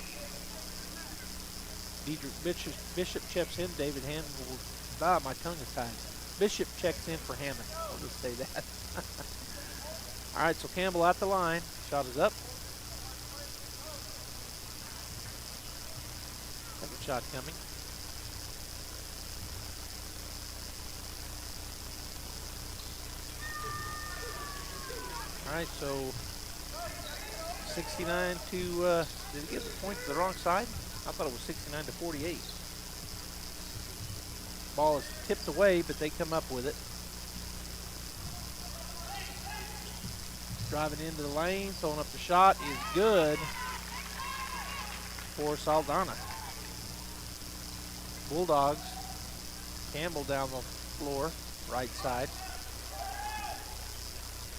Diedrich Bishop checks in. David Hammond will, my tongue is tied. Bishop checks in for Hammond. I'll just say that. All right, so Campbell at the line. Shot is up. Second shot coming. All right, so 69 to, did he get the point to the wrong side? I thought it was 69 to 48. Ball is tipped away, but they come up with it. Driving into the lane, throwing up the shot is good for Saldana. Bulldogs, Campbell down the floor, right side.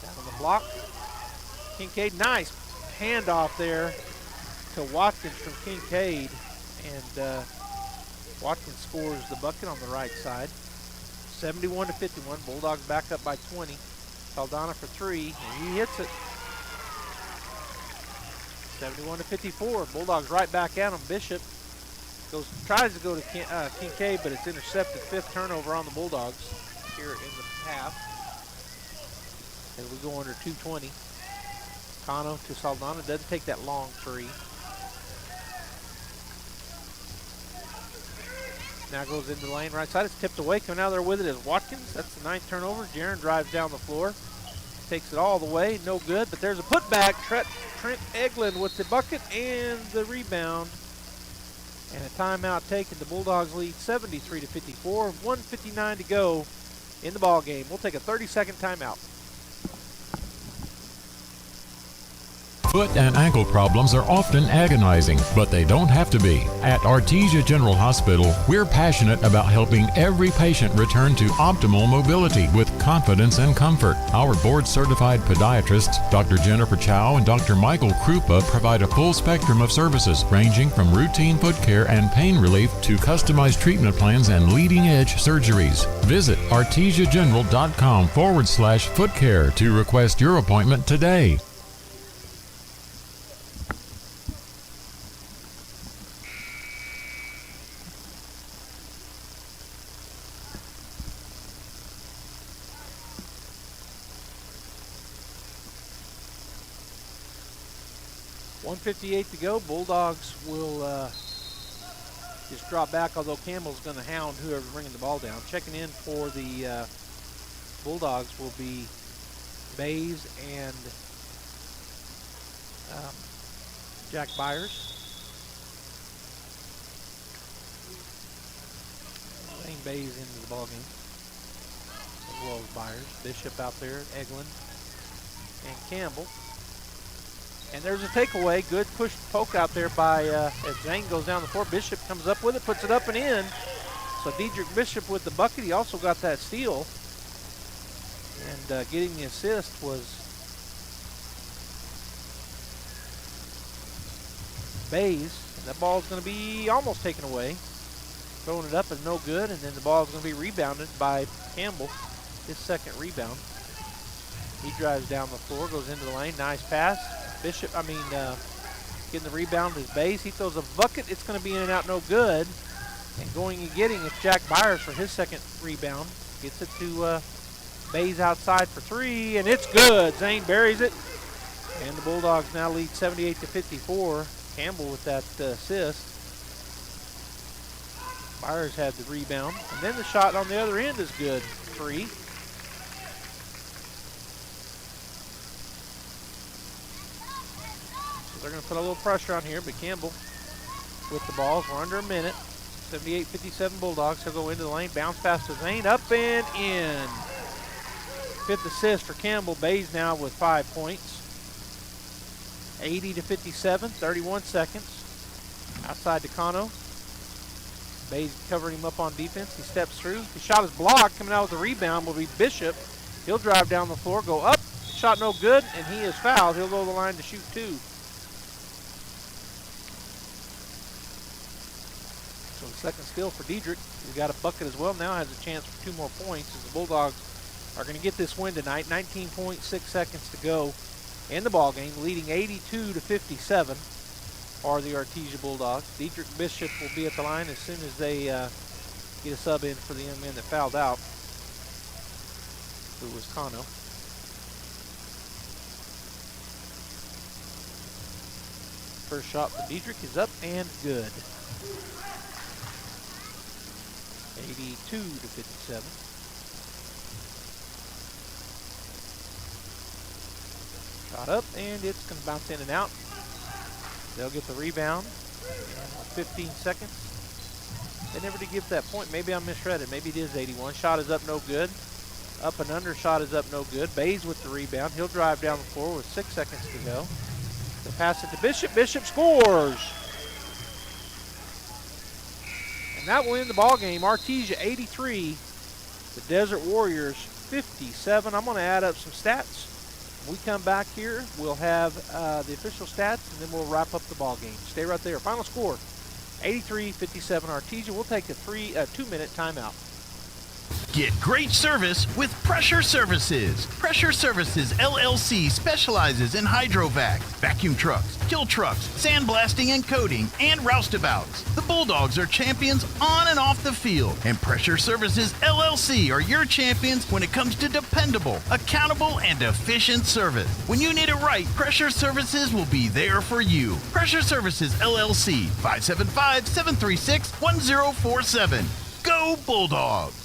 Down on the block. Kincaid, nice handoff there to Watkins from Kincaid, and Watkins scores the bucket on the right side. 71 to 51. Bulldogs back up by 20. Saldana for 3, and he hits it. 71-54. Bulldogs right back at them. Bishop tries to go to Kincaid, but it's intercepted. 5th turnover on the Bulldogs here in the half. As we go under 2:20. Cano to Saldana. Doesn't take that long three. Now goes into the lane right side. It's tipped away. Coming out there with it is Watkins. That's the 9th turnover. Jaron drives down the floor. Takes it all the way. No good, but there's a putback. Trent Eglin with the bucket and the rebound. And a timeout taken. The Bulldogs lead 73-54. 1:59 to go in the ball game. We'll take a 30-second timeout. Foot and ankle problems are often agonizing, but they don't have to be. At Artesia General Hospital, we're passionate about helping every patient return to optimal mobility with confidence and comfort. Our board-certified podiatrists, Dr. Jennifer Chow and Dr. Michael Krupa, provide a full spectrum of services ranging from routine foot care and pain relief to customized treatment plans and leading-edge surgeries. Visit artesiageneral.com/foot care to request your appointment today. .158 to go. Bulldogs will just drop back, although Campbell's going to hound whoever's bringing the ball down. Checking in for the Bulldogs will be Bays and Jack Byers. Lane Bays into the ball game, as well as Byers. Bishop out there, Eglin, and Campbell. And there's a takeaway. Good push poke out there by, as Zane goes down the floor. Bishop comes up with it, puts it up and in. So Dedrick Bishop with the bucket. He also got that steal. And getting the assist was Bays. And that ball's going to be almost taken away. Throwing it up is no good. And then the ball's going to be rebounded by Campbell. His 2nd rebound. He drives down the floor, goes into the lane. Nice pass. Bishop, getting the rebound is Bays. He throws a bucket. It's going to be in and out, no good. And going and getting it's Jack Byers for his 2nd rebound. Gets it to Bays outside for 3, and it's good. Zane buries it. And the Bulldogs now lead 78-54. Campbell with that assist. Byers had the rebound. And then the shot on the other end is good. 3. They're going to put a little pressure on here, but Campbell with the balls. We're under a minute. 78-57 Bulldogs. He'll go into the lane. Bounce pass to Zane. Up and in. 5th assist for Campbell. Bays now with 5 points. 80-57. 31 seconds. Outside to Cano. Bays covering him up on defense. He steps through. His shot is blocked. Coming out with the rebound will be Bishop. He'll drive down the floor. Go up. Shot no good, and he is fouled. He'll go to the line to shoot 2. So the 2nd steal for Dedrick. He's got a bucket as well. Now has a chance for 2 more points as the Bulldogs are going to get this win tonight. 19.6 seconds to go in the ball game, leading 82-57 are the Artesia Bulldogs. Dedrick Bishop will be at the line as soon as they get a sub in for the young man that fouled out, who was Cano. First shot for Dedrick is up and good. 82-57. Shot up, and it's going to bounce in and out. They'll get the rebound. And 15 seconds. They never did give that point. Maybe I misread it. Maybe it is 81. Shot is up, no good. Up and under, shot is up, no good. Bays with the rebound. He'll drive down the floor with 6 seconds to go. They'll pass it to Bishop. Bishop scores. And that will end the ball game. Artesia 83, the Desert Warriors 57. I'm going to add up some stats. When we come back here, we'll have the official stats, and then we'll wrap up the ball game. Stay right there. Final score, 83-57 Artesia. We'll take a 2-minute timeout. Get great service with Pressure Services. Pressure Services LLC specializes in hydrovac, vacuum trucks, kill trucks, sandblasting and coating, and roustabouts. The Bulldogs are champions on and off the field, and Pressure Services LLC are your champions when it comes to dependable, accountable, and efficient service. When you need it right, Pressure Services will be there for you. Pressure Services LLC, 575-736-1047. Go Bulldogs!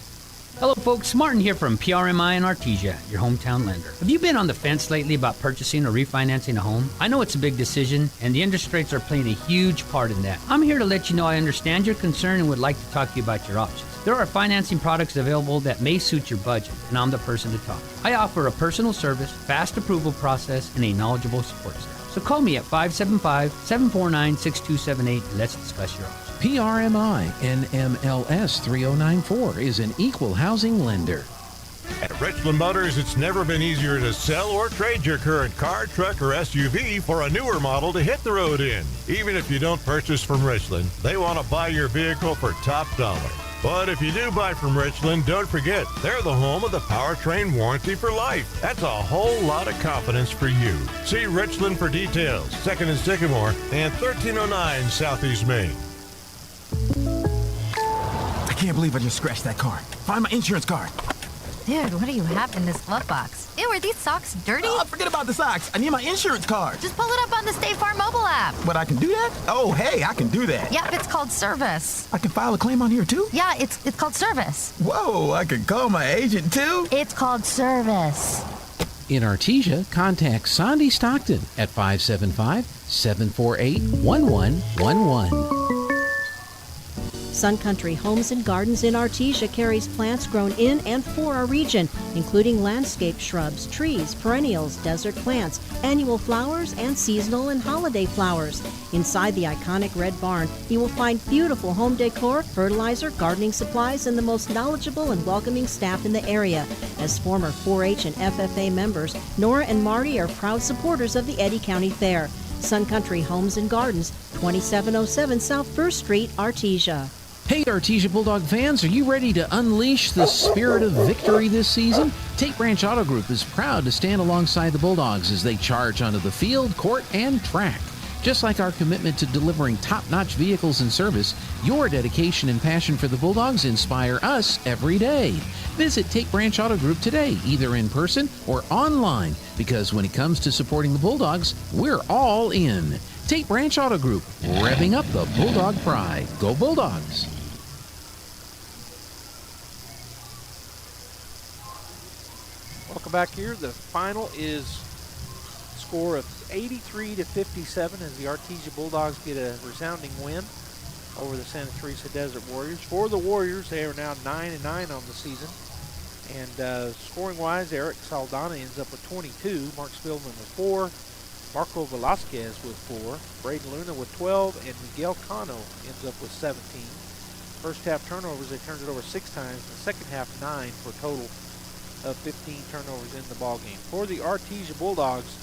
Hello folks, Martin here from PRMI in Artesia, your hometown lender. Have you been on the fence lately about purchasing or refinancing a home? I know it's a big decision, and the interest rates are playing a huge part in that. I'm here to let you know I understand your concern and would like to talk to you about your options. There are financing products available that may suit your budget, and I'm the person to talk to. I offer a personal service, fast approval process, and a knowledgeable support staff. So call me at 575-749-6278 and let's discuss your options. PRMI NMLS 3094 is an equal housing lender. At Richland Motors, it's never been easier to sell or trade your current car, truck, or SUV for a newer model to hit the road in. Even if you don't purchase from Richland, they want to buy your vehicle for top dollar. But if you do buy from Richland, don't forget, they're the home of the powertrain warranty for life. That's a whole lot of confidence for you. See Richland for details. 2nd and Sycamore and 1309 Southeast Main. I can't believe I just scratched that car. Find my insurance card. Dude, what do you have in this glove box? Ew, are these socks dirty? Oh, forget about the socks. I need my insurance card. Just pull it up on the State Farm mobile app. But I can do that? Oh, hey, I can do that. Yep, it's called service. I can file a claim on here, too? Yeah, it's called service. Whoa, I can call my agent, too? It's called service. In Artesia, contact Sandy Stockton at 575-748-1111. Sun Country Homes and Gardens in Artesia carries plants grown in and for our region, including landscape shrubs, trees, perennials, desert plants, annual flowers, and seasonal and holiday flowers. Inside the iconic red barn, you will find beautiful home decor, fertilizer, gardening supplies, and the most knowledgeable and welcoming staff in the area. As former 4-H and FFA members, Nora and Marty are proud supporters of the Eddy County Fair. Sun Country Homes and Gardens, 2707 South 1st Street, Artesia. Hey Artesia Bulldog fans, are you ready to unleash the spirit of victory this season? Tate Branch Auto Group is proud to stand alongside the Bulldogs as they charge onto the field, court, and track. Just like our commitment to delivering top-notch vehicles and service, your dedication and passion for the Bulldogs inspire us every day. Visit Tate Branch Auto Group today, either in person or online, because when it comes to supporting the Bulldogs, we're all in. Tate Branch Auto Group, revving up the Bulldog pride. Go Bulldogs! Welcome back here. The final is a score of 83-57 as the Artesia Bulldogs get a resounding win over the Santa Teresa Desert Warriors. For the Warriors, they are now 9-9 on the season. And scoring-wise, Eric Saldana ends up with 22, Mark Spillman with 4, Marco Velasquez with 4, Braden Luna with 12, and Miguel Cano ends up with 17. First half turnovers, they turned it over 6 times. The second half, 9 for a total of 15 turnovers in the ballgame. For the Artesia Bulldogs,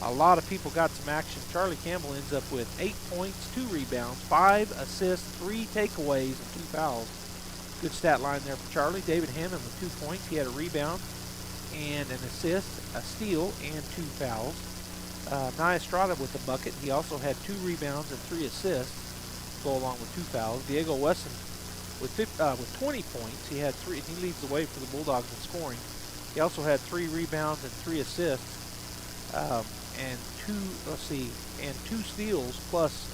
a lot of people got some action. Charlie Campbell ends up with 8 points, 2 rebounds, 5 assists, 3 takeaways, and 2 fouls. Good stat line there for Charlie. David Hammond with 2 points. He had a rebound and an assist, a steal, and 2 fouls. Nia Estrada with the bucket. He also had 2 rebounds and 3 assists, go along with 2 fouls. Diego Wesson with 20 points. He had 3. He leads the way for the Bulldogs in scoring. He also had 3 rebounds and 3 assists, and 2 steals, plus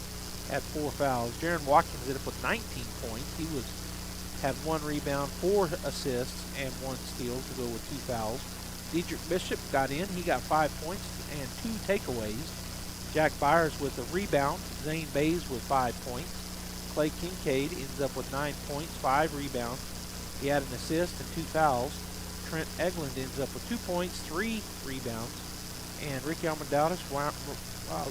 had 4 fouls. Jaron Watkins ended up with 19 points. He had 1 rebound, 4 assists, and 1 steal to go with 2 fouls. Dietrich Bishop got in. He got 5 points and 2 takeaways. Jack Byers with a rebound. Zane Bays with 5 points. Clay Kincaid ends up with 9 points, 5 rebounds. He had an assist and 2 fouls. Trent Eglund ends up with 2 points, 3 rebounds. And Ricky Almendares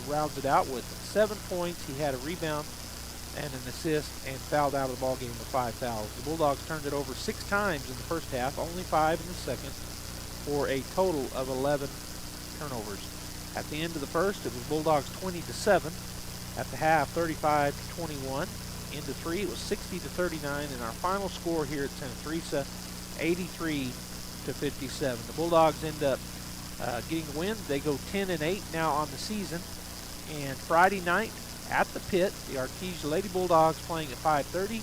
rounds it out with 7 points. He had a rebound and an assist and fouled out of the ballgame with 5 fouls. The Bulldogs turned it over 6 times in the first half, only 5 in the second, for a total of 11 turnovers. At the end of the first, it was Bulldogs 20-7. At the half, 35-21. Into 3, it was 60-39. And our final score here at Santa Teresa 83-57. The Bulldogs end up getting the win. They go 10-8 now on the season. And Friday night at the pit, the Artesia Lady Bulldogs playing at 5:30,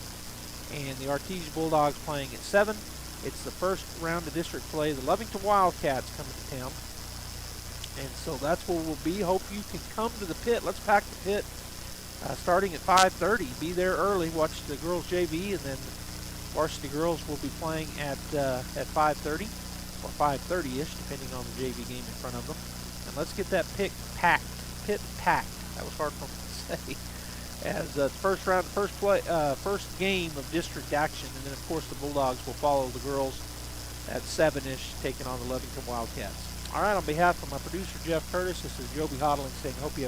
and the Artesia Bulldogs playing at 7. It's the first round of district play. The Lovington Wildcats coming to town. And so that's where we'll be. Hope you can come to the pit. Let's pack the pit starting at 5:30. Be there early. Watch the girls JV, and then varsity girls will be playing at 5:30 or 5:30-ish, depending on the JV game in front of them. And let's get that pit packed. That was hard for me to say. As the first game of district action, and then of course the Bulldogs will follow the girls at 7-ish, taking on the Lovington Wildcats. All right, on behalf of my producer Jeff Curtis, this is Joby Hodling saying, hope you have